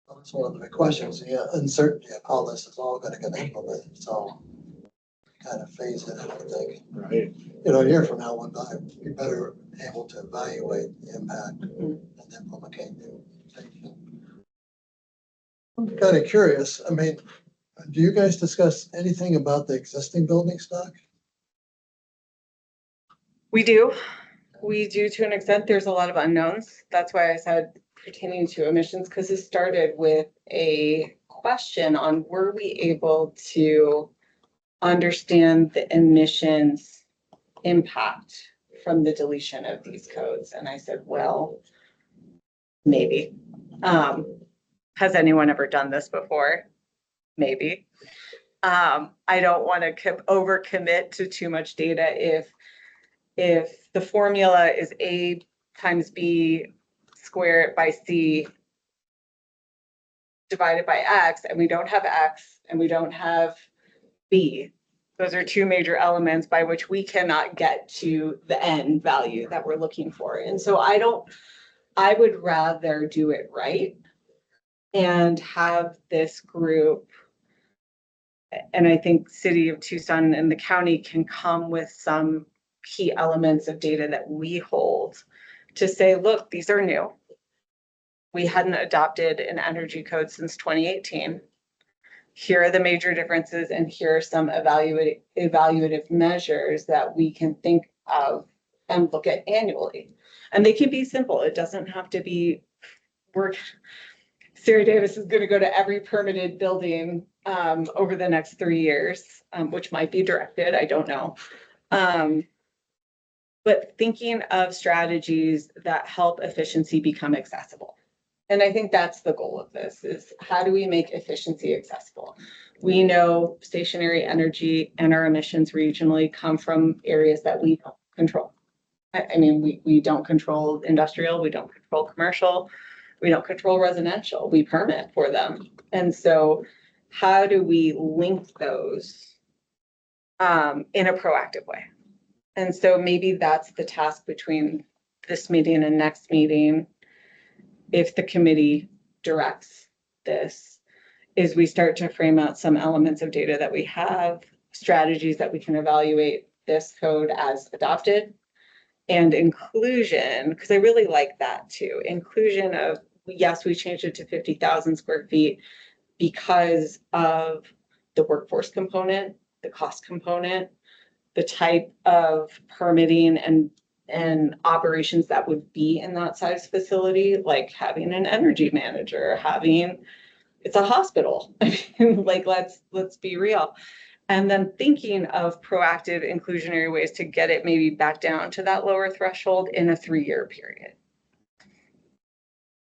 That's one of the questions, the uncertainty of how this is all gonna get implemented, so kind of phase it in, I think. Right. You know, a year from now, we'll be better able to evaluate the impact and implement new things. I'm kind of curious, I mean, do you guys discuss anything about the existing building stock? We do to an extent. There's a lot of unknowns. That's why I said pertaining to emissions, because it started with a question on, were we able to understand the emissions impact from the deletion of these codes? And I said, well, maybe. Has anyone ever done this before? Maybe. I don't want to overcommit to too much data if the formula is A times B squared by C divided by X, and we don't have X and we don't have B. Those are two major elements by which we cannot get to the end value that we're looking for. And so I would rather do it right and have this group, and I think City of Tucson and the county can come with some key elements of data that we hold to say, look, these are new. We hadn't adopted an energy code since 2018. Here are the major differences, and here are some evaluative measures that we can think of and look at annually. And they can be simple. It doesn't have to be Sarah Davis is going to go to every permitted building over the next 3 years, which might be directed, I don't know. But thinking of strategies that help efficiency become accessible. And I think that's the goal of this, is how do we make efficiency accessible? We know stationary energy and our emissions regionally come from areas that we don't control. I mean, we don't control industrial, we don't control commercial, we don't control residential, we permit for them. And so how do we link those in a proactive way? And so maybe that's the task between this meeting and next meeting, if the committee directs this, is we start to frame out some elements of data that we have, strategies that we can evaluate this code as adopted, and inclusion, because I really like that too. Inclusion of, yes, we changed it to 50,000 square feet because of the workforce component, the cost component, the type of permitting and operations that would be in that size facility, like having an energy manager, it's a hospital. I mean, like, let's be real. And then thinking of proactive inclusionary ways to get it maybe back down to that lower threshold in a 3-year period.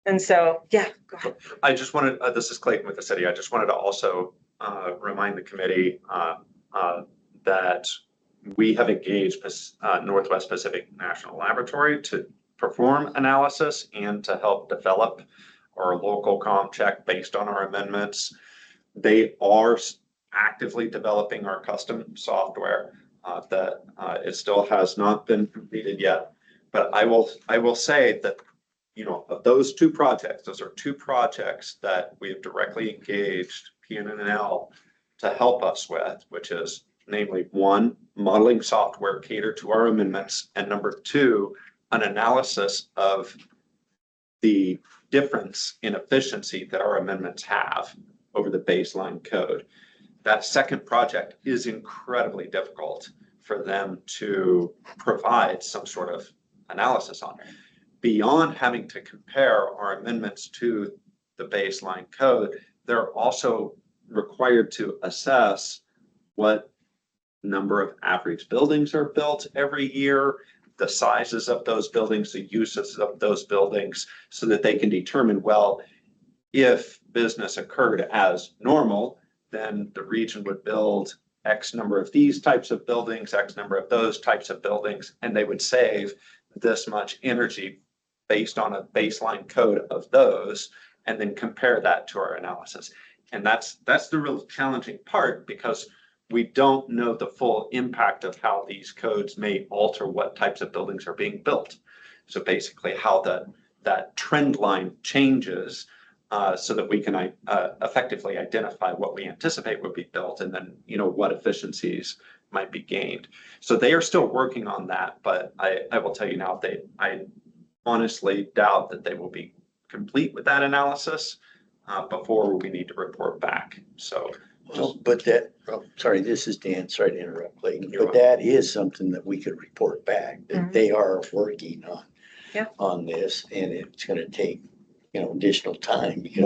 And so, yeah, go ahead. I just wanted, this is Clayton with the city. I just wanted to also remind the committee that we have engaged Northwest Pacific National Laboratory to perform analysis and to help develop our local comm check based on our amendments. They are actively developing our custom software that it still has not been completed yet. But I will say that, you know, of those two projects, those are two projects that we have directly engaged PNNL to help us with, which is namely, one, modeling software catered to our amendments, and number two, an analysis of the difference in efficiency that our amendments have over the baseline code. That second project is incredibly difficult for them to provide some sort of analysis on. Beyond having to compare our amendments to the baseline code, they're also required to assess what number of average buildings are built every year, the sizes of those buildings, the uses of those buildings, so that they can determine, well, if business occurred as normal, then the region would build X number of these types of buildings, X number of those types of buildings, and they would save this much energy based on a baseline code of those, and then compare that to our analysis. And that's the real challenging part, because we don't know the full impact of how these codes may alter what types of buildings are being built. So basically how that trend line changes so that we can effectively identify what we anticipate will be built, and then, you know, what efficiencies might be gained. So they are still working on that, but I will tell you now, I honestly doubt that they will be complete with that analysis before we need to report back. So. Well, but that, oh, sorry, this is Dan, sorry to interrupt, Clayton, You're but that is something that we could report back, that they are working on this, and it's gonna take, you know, additional time. because-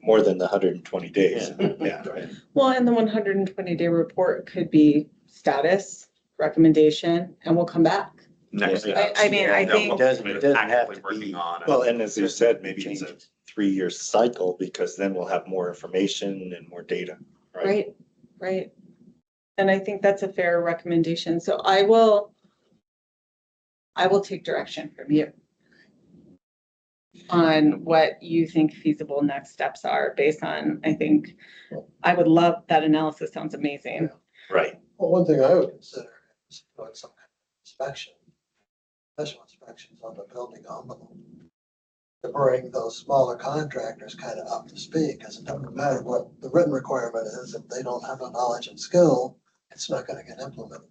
More than the 120 days. Yeah. Well, and the 120-day report could be status, recommendation, and we'll come back. Next Yeah. steps. I mean, I that think- It doesn't have actively to working be. on. Well, and as you said, maybe it's a Changes. 3-year cycle, because then we'll have more information and more data. Right. And I think that's a fair recommendation. So I will take direction from you on what you think feasible next steps are based on, I would love that analysis. Sounds amazing. Right. Well, one thing I would consider is doing some kind of inspection, special inspections on the building envelope, to bring those smaller contractors kind of up to speed, because it doesn't matter what the written requirement is, if they don't have the knowledge and skill, it's not gonna get implemented.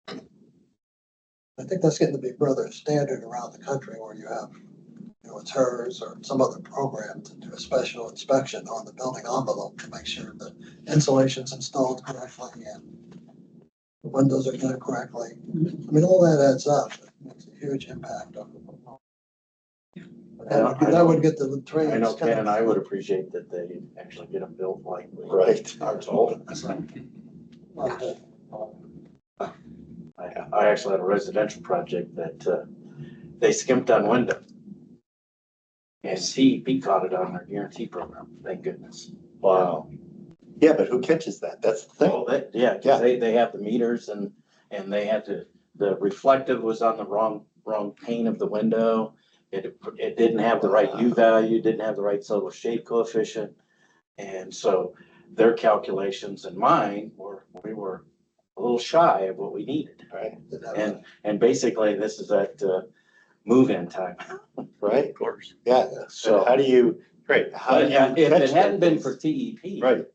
I think that's getting to be rather standard around the country, where you have, you know, it's hers or some other program to do a special inspection on the building envelope to make sure that insulation's installed correctly and the windows are done correctly. I mean, all that adds up. It makes a huge impact on the. That would get the training. I know Ken and I would appreciate that they actually get them built like. Right. Are told. I actually had a residential project that they skimped on window. And CEP caught it on their guarantee program, thank goodness. Wow. Yeah, but who catches that? That's the thing. Well, yeah, Yeah. they have the meters and they had to the reflective was on the wrong pane of the window. It didn't have the right U value, didn't have the right silver shade coefficient. And so their calculations and mine we were a little shy of what we needed. Right. And basically this is at move-in time. Right, of course. Yeah, so So how do you, great, how do but you? if catch it hadn't that been thing? for TEP, Right.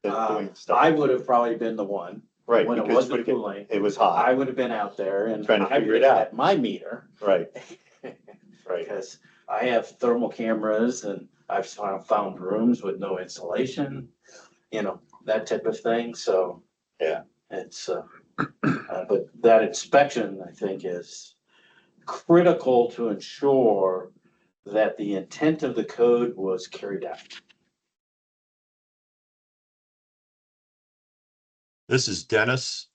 That's doing stuff. I would have probably been the one. Right, When it because wasn't cooling, it was hot. I would have been out there and Trying to I figure would it have out. had my meter. Right, right. Because I have thermal cameras and I've found rooms with no insulation, that type of thing. So. Yeah. It's, but that inspection, I think, is critical to ensure that the intent of the code was carried out. This is Dennis.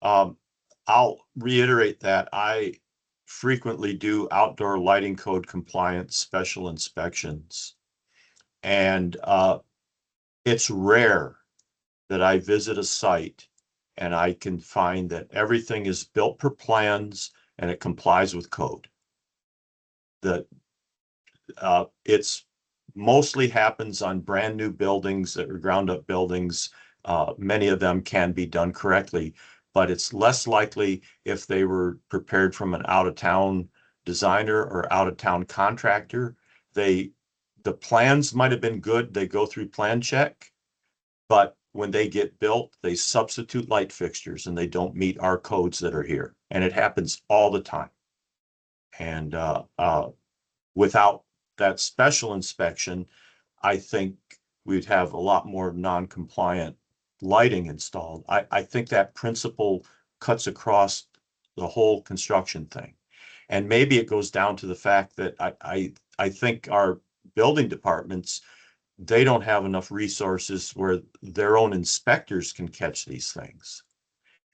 I'll reiterate that I frequently do outdoor lighting code compliance special inspections. And it's rare that I visit a site and I can find that everything is built per plans and it complies with code. That it's mostly happens on brand new buildings that are ground up buildings. Many of them can be done correctly, but it's less likely if they were prepared from an out of town designer or out of town contractor. The plans might have been good. They go through plan check, but when they get built, they substitute light fixtures and they don't meet our codes that are here. And it happens all the time. And without that special inspection, I think we'd have a lot more non-compliant lighting installed. I think that principle cuts across the whole construction thing. And maybe it goes down to the fact that I think our building departments, they don't have enough resources where their own inspectors can catch these things.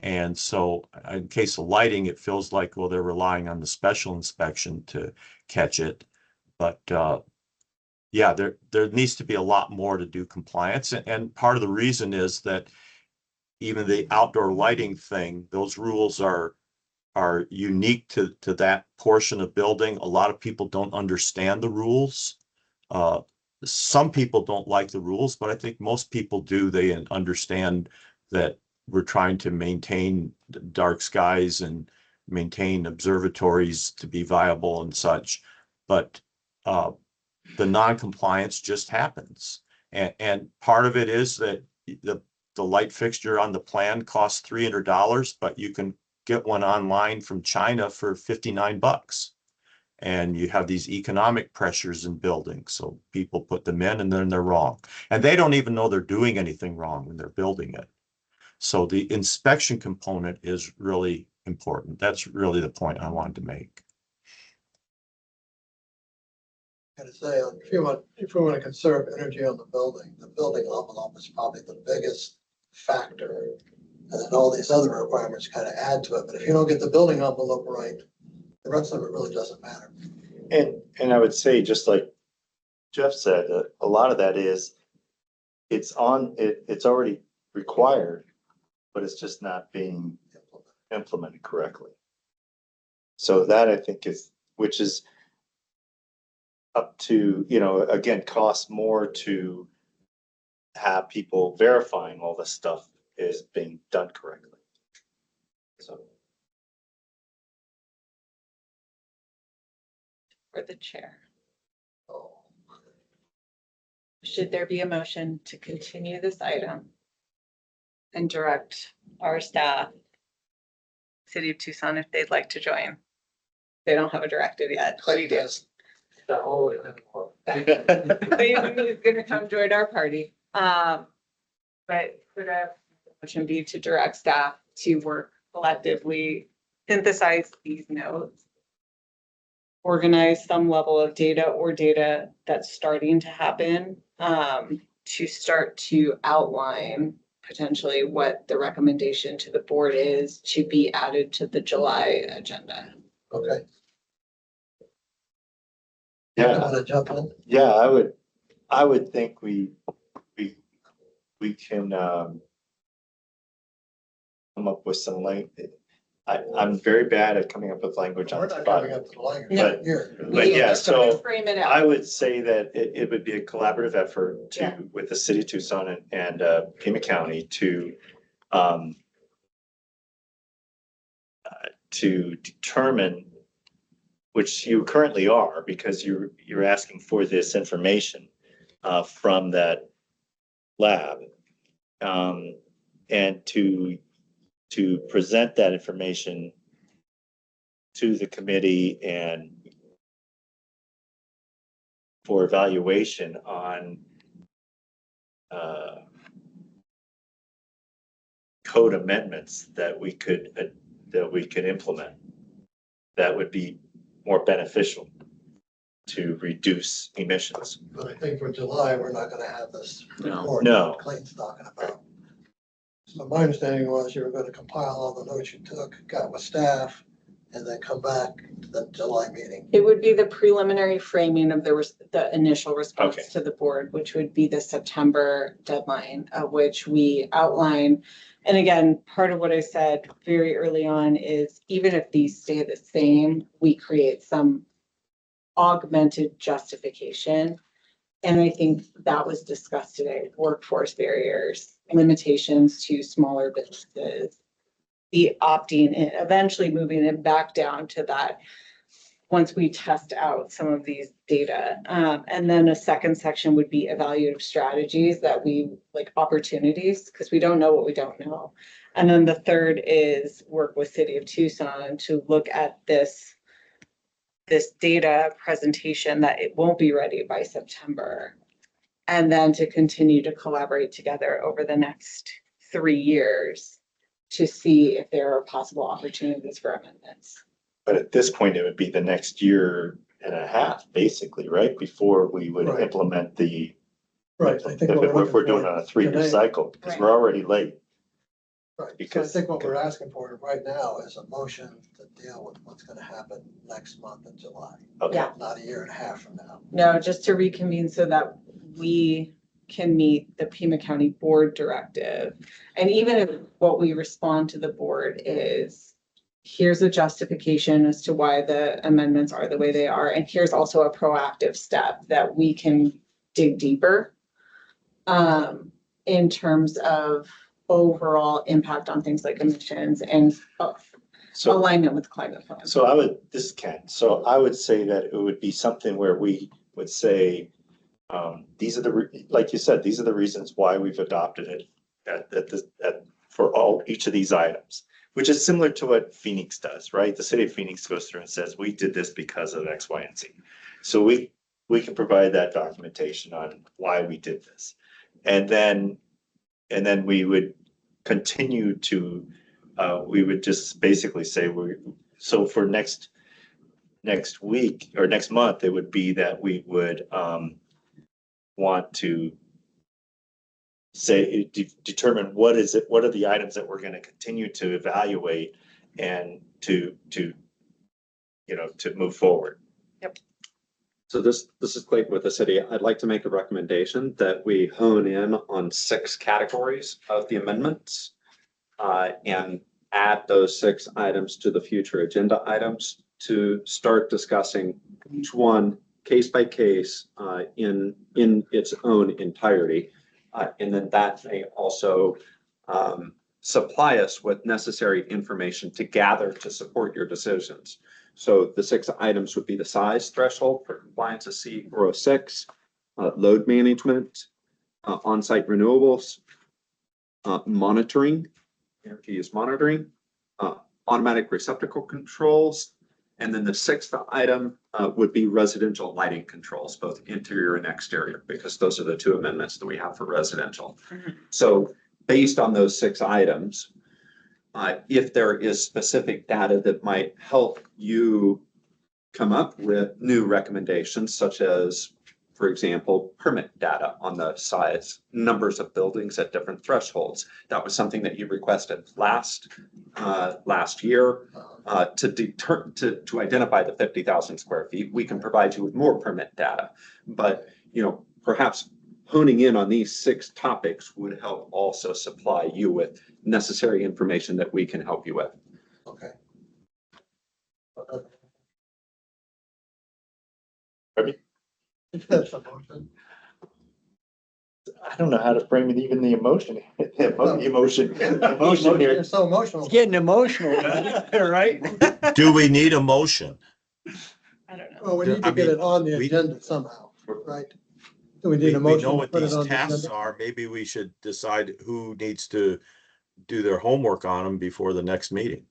And so in case of lighting, it feels like, well, they're relying on the special inspection to catch it. But yeah, there needs to be a lot more to do compliance. And part of the reason is that even the outdoor lighting thing, those rules are unique to that portion of building. A lot of people don't understand the rules. Some people don't like the rules, but I think most people do. They understand that we're trying to maintain dark skies and maintain observatories to be viable and such. But the non-compliance just happens. And part of it is that the light fixture on the plan costs $300, but you can get one online from China for $59. And you have these economic pressures in buildings. So people put them in and then they're wrong. And they don't even know they're doing anything wrong when they're building it. So the inspection component is really important. That's really the point I wanted to make. Gotta say, if we want to conserve energy on the building envelope is probably the biggest factor. And then all these other requirements kind of add to it. But if you don't get the building envelope right, the rest of it really doesn't matter. And I would say, just like Jeff said, a lot of that is it's already required, but it's just not being implemented correctly. So that I think which is up to, again, costs more to have people verifying all this stuff is being done correctly. So. For the chair. Should there be a motion to continue this item and direct our staff, City of Tucson, if they'd like to join? They don't have a directive yet. What do you do? He's gonna come join our party. But could a motion be to direct staff to work collectively, synthesize these notes, organize some level of data that's starting to happen, to start to outline potentially what the recommendation to the board is to be added to the July agenda. Okay. Yeah. Want to jump in? Yeah, I would think we can come up with some length. I'm very bad at coming up with language on We're the not spot. coming up to the language But- here. But yeah, Let's try to so Frame it I out. would say that it would be a collaborative effort Yeah. to, with the city of Tucson and Pima County to determine, which you currently are, because you're asking for this information from that lab. And to present that information to the committee and for evaluation on code amendments that we could implement that would be more beneficial to reduce emissions. But I think for July, we're not gonna have this No. report No. that Clayton's talking about. So my understanding was you were gonna compile all the notes you took, got with staff, and then come back to the July meeting. It would be the preliminary framing of the initial Okay. response to the board, which would be the September deadline, of which we outline. And again, part of what I said very early on is even if these stay the same, we create some augmented justification. And I think that was discussed today, workforce barriers, limitations to smaller businesses, the opting in, eventually moving it back down to that once we test out some of these data. And then a second section would be evaluative strategies that we, like opportunities, because we don't know what we don't know. And then the third is work with City of Tucson to look at this data presentation that it won't be ready by September. And then to continue to collaborate together over the next 3 years to see if there are possible opportunities for amendments. But at this point, it would be the next year and a half, basically, right? Before we would Right. implement the, Right, I think if what we're we're doing looking on a 3-year today- cycle, because Right. we're already late. for, right, so I because- think what we're asking for right now is a motion to deal with what's gonna happen next month in July, Okay, Yeah. not a year and a half from now. No, just to reconvene so that we can meet the Pima County Board directive. And even if what we respond to the board is, here's a justification as to why the amendments are the way they are, and here's also a proactive step that we can dig deeper in terms of overall impact on things like emissions and so, alignment with climate plans. so this is Ken, so I would say that it would be something where we would say, these are like you said, these are the reasons why we've adopted it for each of these items, which is similar to what Phoenix does, right? The city of Phoenix goes through and says, we did this because of X, Y, and Z. So we can provide that documentation on why we did this. And then we would continue to, we would just basically say, so for next week or next month, it would be that we would want to say, determine what are the items that we're going to continue to evaluate and to move forward. So this is Clayton with the city. I'd like to make a recommendation that we hone in on 6 categories of the amendments and add those 6 items to the future agenda items to start discussing each one case by case in its own entirety. And then that may also supply us with necessary information to gather to support your decisions. So the 6 items would be the size threshold for compliance of C406, load management, on-site renewables, monitoring, energy use monitoring, automatic receptacle controls, and then the 6th item would be residential lighting controls, both interior and exterior, because those are the 2 amendments that we have for residential. Mhm. So based on those 6 items, if there is specific data that might help you come up with new recommendations, such as, for example, permit data on the size, numbers of buildings at different thresholds. That was something that you requested last year to identify the 50,000 square feet. We can provide you with more permit data, but perhaps honing in on these 6 topics would help also supply you with necessary information that we can help you with. Okay, That's a motion. I don't know how to frame it, even the emotion, emotion You're here. so emotional. It's getting emotional, right? Do we need a motion? I don't know. Well, we need I to get mean, it on the we- agenda somehow, right? Do we We, need a we motion know to what put it these on the tasks agenda? are. Maybe we should decide who needs to do their homework on them before the next meeting.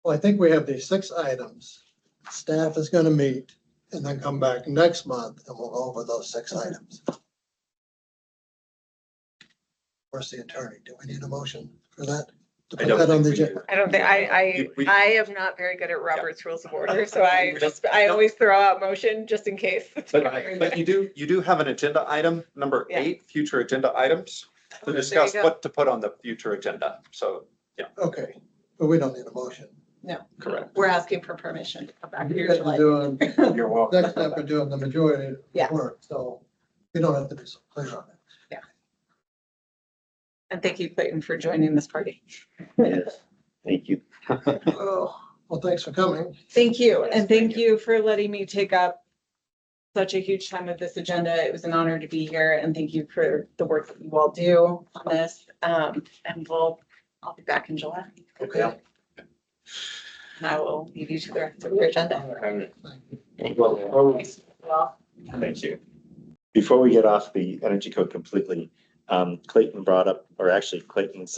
Well, I think we have these 6 items. Staff is gonna meet and then come back next month and we'll go over those 6 items. Where's the attorney? Do we need a motion for that? To I put don't that on think the we agenda? I don't think, We- I am not very good at Robert's Rules of Order, so I always throw out motion just in case. But you do have an agenda item, number Yeah. 8, future agenda items, to There you discuss go. what to put on the future agenda. So, Okay, but we don't need a motion. correct. We're asking for permission to come back You here guys July. are doing, You're welcome. next step are doing the majority of the Yeah. work, so we don't have to be so clear on it. And thank you, Clayton, for joining this party. Yes, thank you. Oh, well, thanks for coming. Thank you, and thank you for letting me take up such a huge time of this agenda. It was an honor to be here, and thank you for the work that you all do on this. And I'll be back in July. Okay. And I will leave you to the rest of your agenda. Well, Thank you. Before we get off the energy code completely, Clayton brought up, or actually Clayton's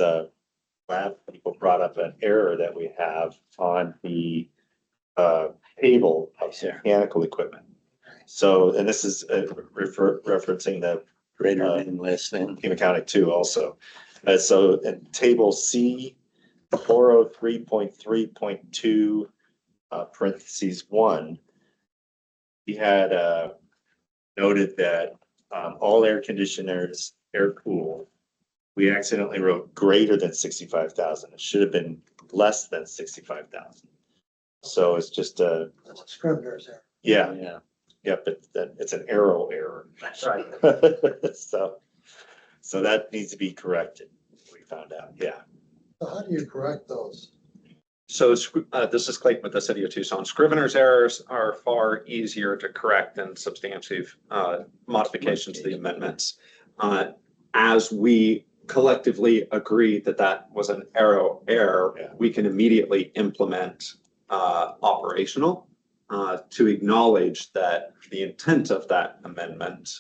lab people brought up an error that we have on the table of mechanical equipment. So, and this is referencing the Greater than less than. Pima County 2 also. So in table C, 403.3.2, parentheses 1, he had noted that all air conditioners, air cooled, we accidentally wrote greater than 65,000. It should have been less than 65,000. So it's just a, That's a Scrivener's error. yeah, Yeah. yeah, but it's an arrow error. Right. So that needs to be corrected. We found out, yeah. So how do you correct those? So this is Clayton with the City of Tucson. Scrivener's errors are far easier to correct than substantive modifications to the amendments. As we collectively agree that that was an error, Yeah. we can immediately implement operational to acknowledge that the intent of that amendment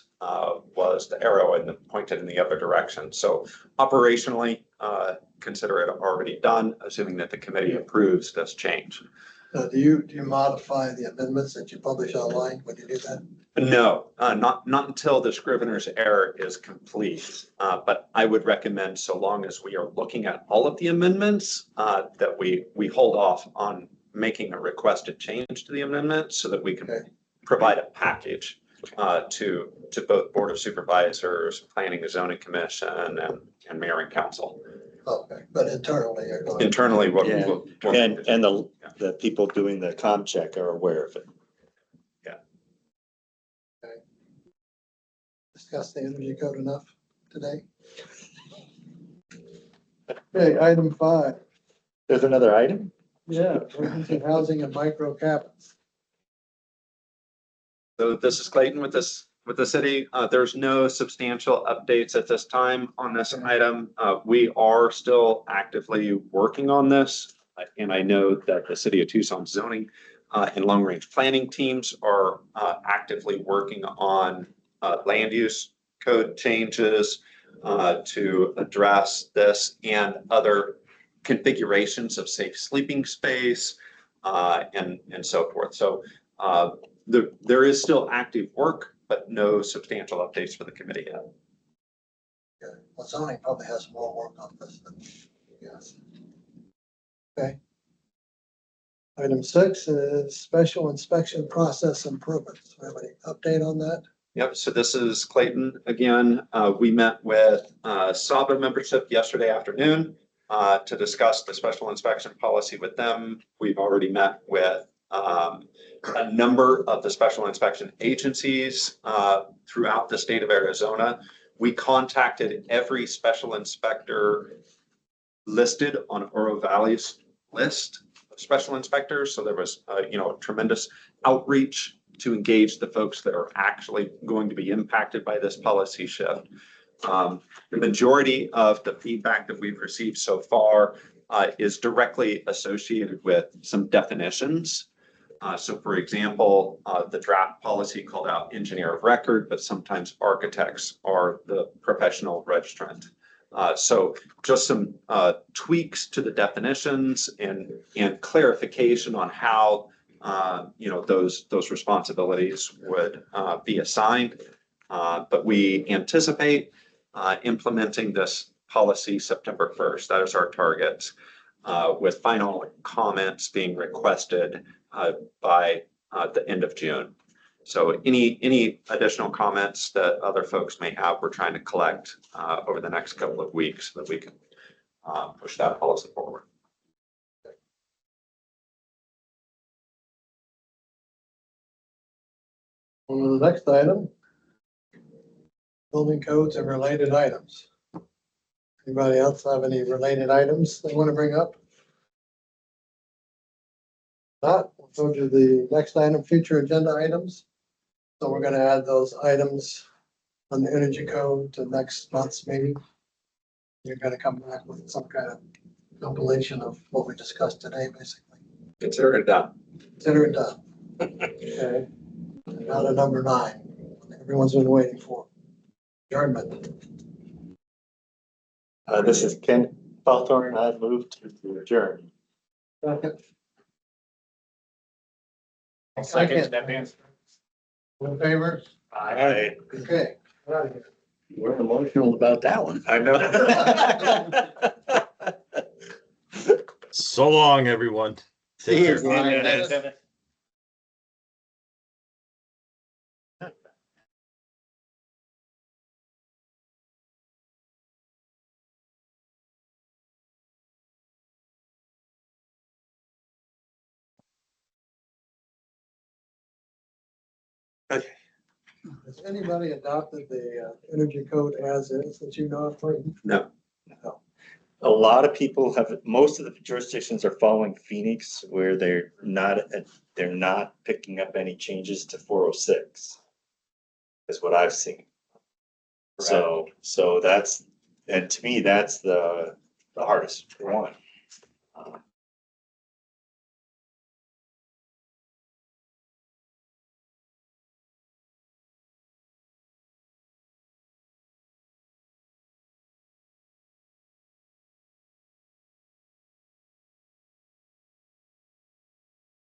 was the arrow and pointed in the other direction. So operationally, consider it already done, assuming that the committee approves this change. Do you modify the amendments that you publish online when you do that? No, not until the Scrivener's error is complete. But I would recommend, so long as we are looking at all of the amendments, that we hold off on making a requested change to the amendment so that we can Okay. provide a package to both Board of Supervisors, Planning and Zoning Commission, and Mayor and Council. Okay, but internally you're going. Internally, what Yeah. we'll. And the people doing the comm check are aware of it. Discuss the energy code enough today? Okay, item 5. There's another item? Yeah, emergency housing and micro cabins. So this is Clayton with the city. There's no substantial updates at this time on this item. We are still actively working on this. And I know that the City of Tucson zoning and long range planning teams are actively working on land use code changes to address this and other configurations of safe sleeping space and so forth. So there is still active work, but no substantial updates for the committee yet. Okay. Well, zoning probably has more work on this than, yes. Okay. Item 6 is special inspection process improvements. Do we have any update on that? Yep, so this is Clayton again. We met with SABA membership yesterday afternoon to discuss the special inspection policy with them. We've already met with a number of the special inspection agencies throughout the state of Arizona. We contacted every special inspector listed on Oro Valley's list of special inspectors. So there was, a tremendous outreach to engage the folks that are actually going to be impacted by this policy shift. The majority of the feedback that we've received so far is directly associated with some definitions. So for example, the draft policy called out engineer of record, but sometimes architects are the professional registrant. So just some tweaks to the definitions and clarification on how those responsibilities would be assigned. But we anticipate implementing this policy September 1st. That is our target, with final comments being requested by the end of June. So any additional comments that other folks may have, we're trying to collect over the next couple of weeks so that we can push that policy forward. On to the next item. Building codes and related items. Anybody else have any related items they want to bring up? Not, we'll go to the next item, future agenda items. So we're gonna add those items on the energy code to next month's meeting. You're gonna come back with some kind of compilation of what we discussed today, basically. Consider it done. Consider it done. Okay. Now to number 9, everyone's been waiting for. Adjournment. This is Ken Falthorn. I moved to adjourn. Second. Second, that means. All in favor? Aye. Okay. Out of here. We're emotional about that one. I know. So long, everyone. Take See you, care. Dan. Has anybody adopted the energy code as is that you know of, Clayton? No. A lot of people have, most of the jurisdictions are following Phoenix where they're not picking up any changes to 406. Is what I've seen. So that's, and to me, that's the hardest one.